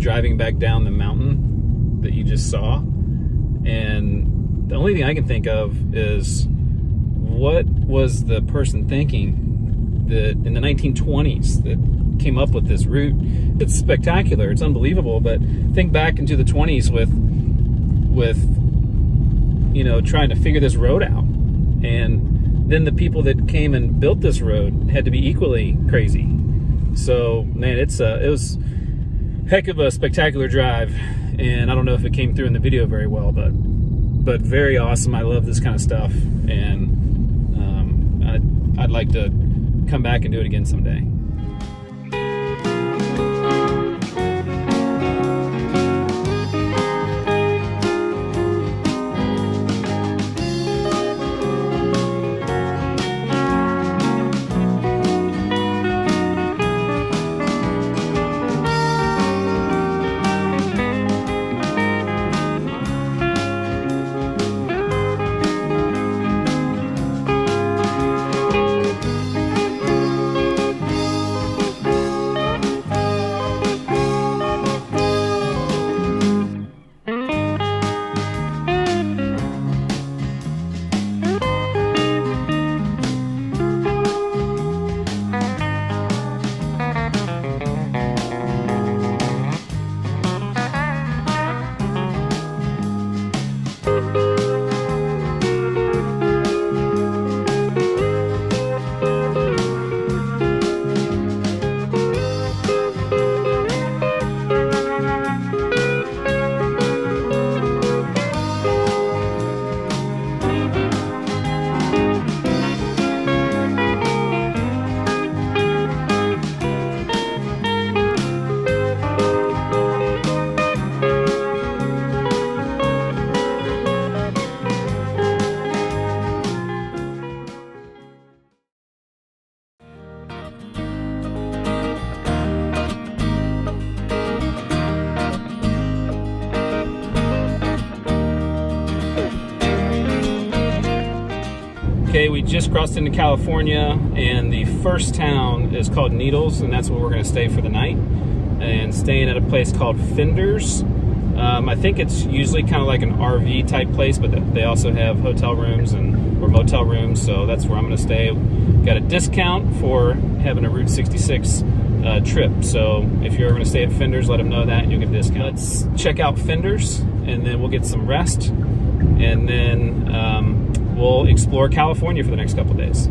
driving back down the mountain that you just saw. And the only thing I can think of is, what was the person thinking that in the 1920s that came up with this route? It's spectacular, it's unbelievable, but think back into the 20s with trying to figure this road out. And then the people that came and built this road had to be equally crazy. So, man, it was a heck of a spectacular drive, and I don't know if it came through in the video very well, but very awesome. I love this kind of stuff, and I'd like to come back and do it again someday. Okay, we just crossed into California, and the first town is called Needles, and that's where we're going to stay for the night. And staying at a place called Finders. I think it's usually kind of like an RV type place, but they also have hotel rooms or motel rooms, so that's where I'm going to stay. Got a discount for having a Route 66 trip, so if you're going to stay at Finders, let them know that and you'll get a discount. Let's check out Finders, and then we'll get some rest, and then we'll explore California for the next couple days.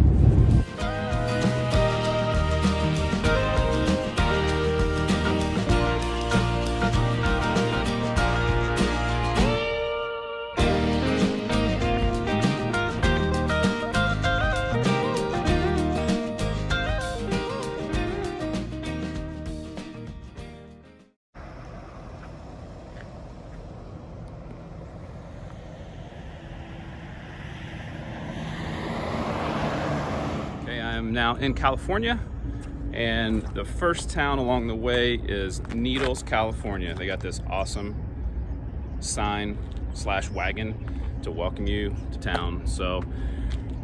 I'm now in California, and the first town along the way is Needles, California. They got this awesome sign / wagon to welcome you to town. So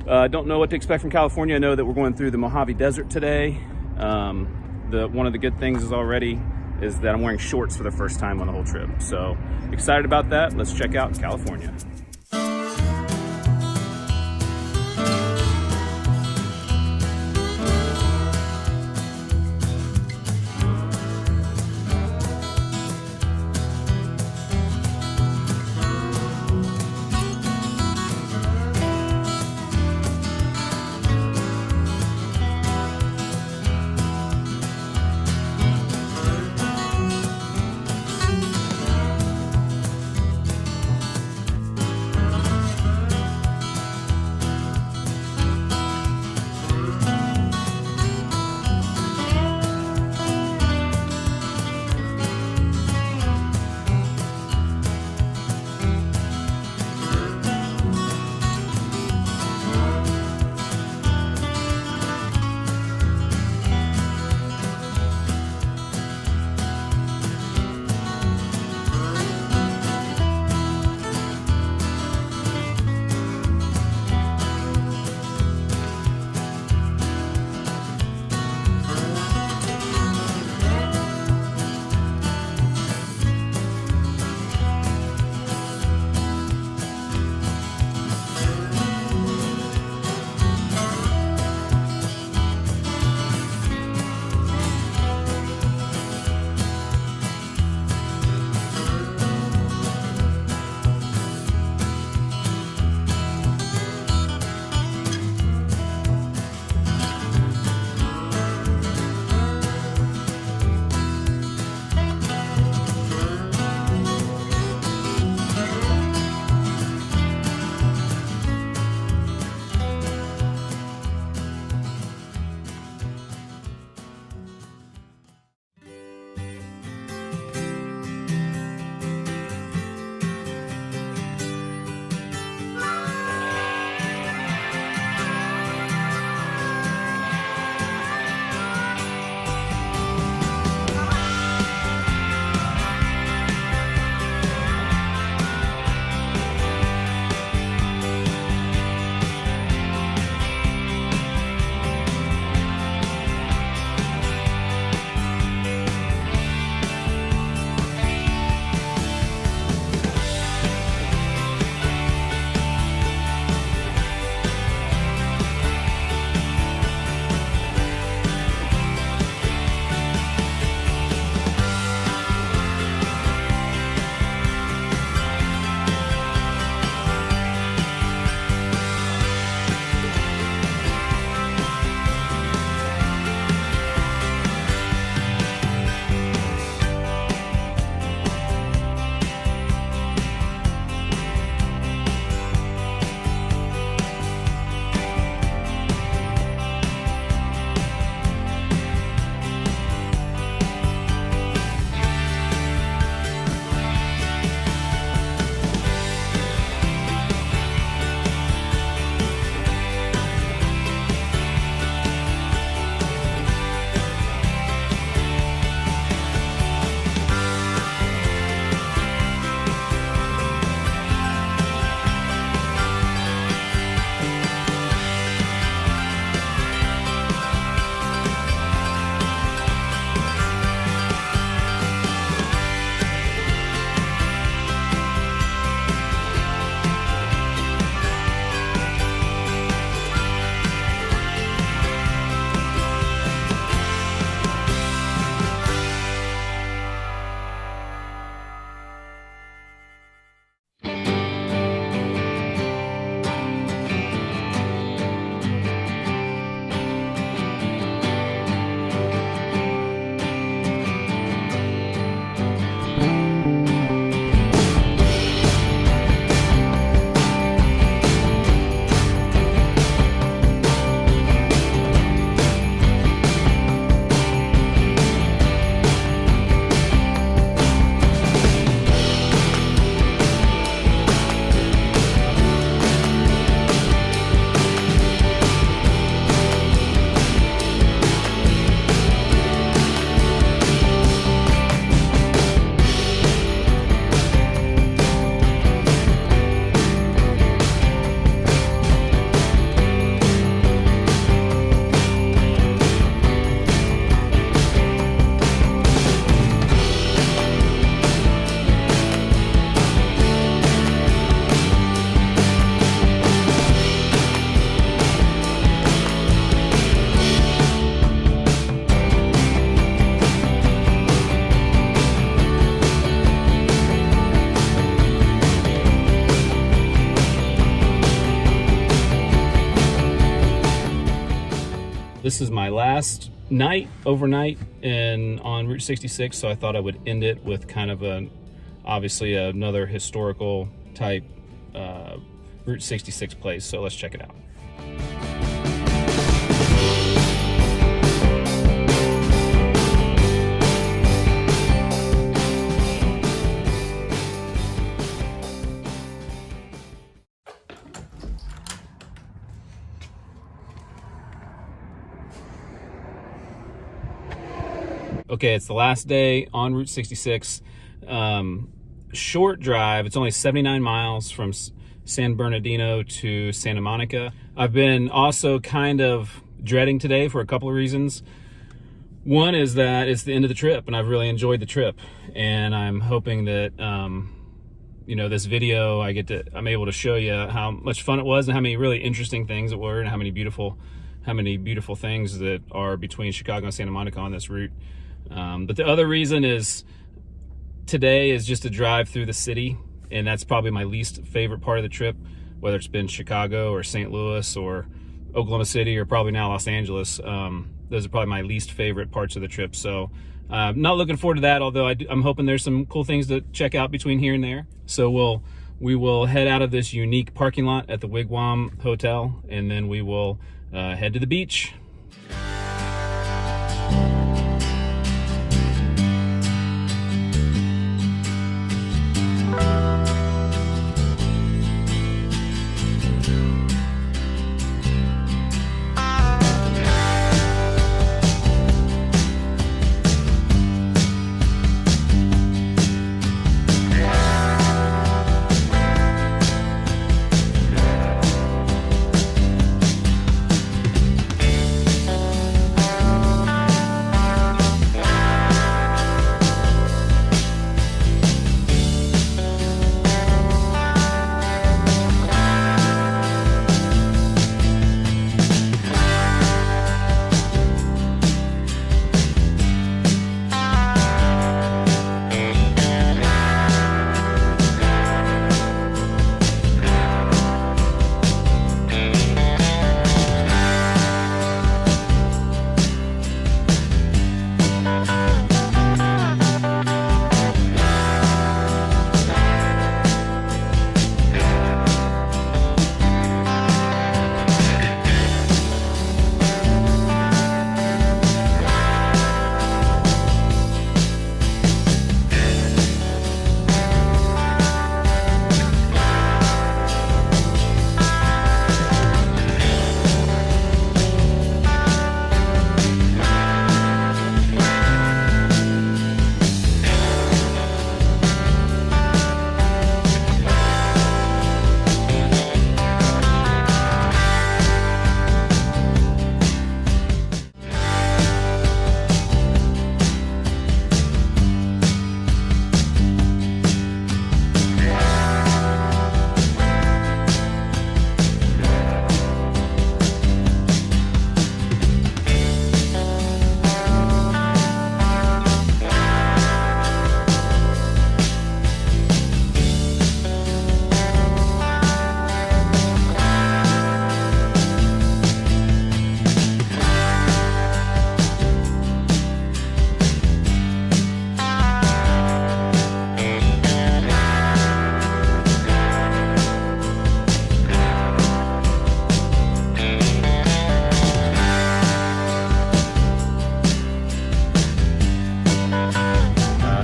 don't know what to expect from California. I know that we're going through the Mojave Desert today. One of the good things is that I'm wearing shorts for the first time on the whole trip. So excited about that. Let's check out California. This is my last night, overnight on Route 66, so I thought I would end it with kind of obviously another historical type Route 66 place. So let's check it out. Okay, it's the last day on Route 66. Short drive. It's only 79 miles from San Bernardino to Santa Monica. I've been also kind of dreading today for a couple of reasons. One is that it's the end of the trip, and I've really enjoyed the trip. And I'm hoping that, this video, I'm able to show you how much fun it was and how many really interesting things it were and how many beautiful things that are between Chicago and Santa Monica on this route. But the other reason is today is just a drive through the city, and that's probably my least favorite part of the trip, whether it's been Chicago or St. Louis or Oklahoma City or probably now Los Angeles. Those are probably my least favorite parts of the trip. So not looking forward to that, although I'm hoping there's some cool things to check out between here and there. So we will head out of this unique parking lot at the Wigwam Hotel, and then we will head to the beach.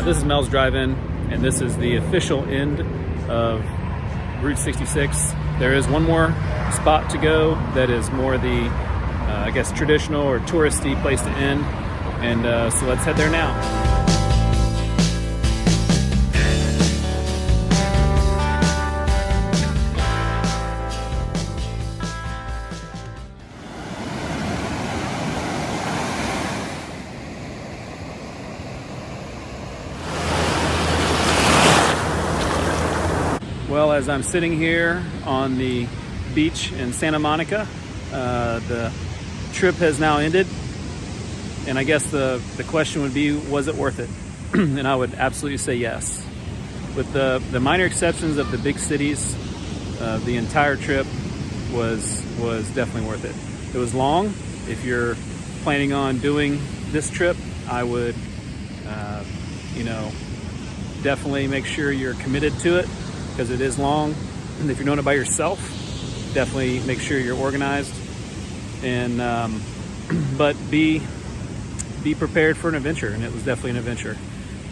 This is Mel's Drive-In, and this is the official end of Route 66. There is one more spot to go that is more the, I guess, traditional or touristy place to end, and so let's head there now. Well, as I'm sitting here on the beach in Santa Monica, the trip has now ended, and I guess the question would be, was it worth it? And I would absolutely say yes. With the minor exceptions of the big cities, the entire trip was definitely worth it. It was long. If you're
planning on doing this trip, I would, definitely make sure you're committed to it, because it is long. And if you're doing it by yourself, definitely make sure you're organized. And but be prepared for an adventure, and it was definitely an adventure.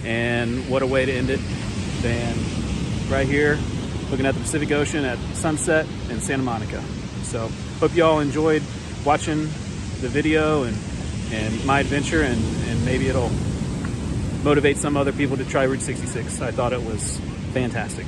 And what a way to end it than right here, looking at the Pacific Ocean at sunset in Santa Monica. So hope you all enjoyed watching the video and my adventure, and maybe it'll motivate some other people to try Route 66. I thought it was fantastic.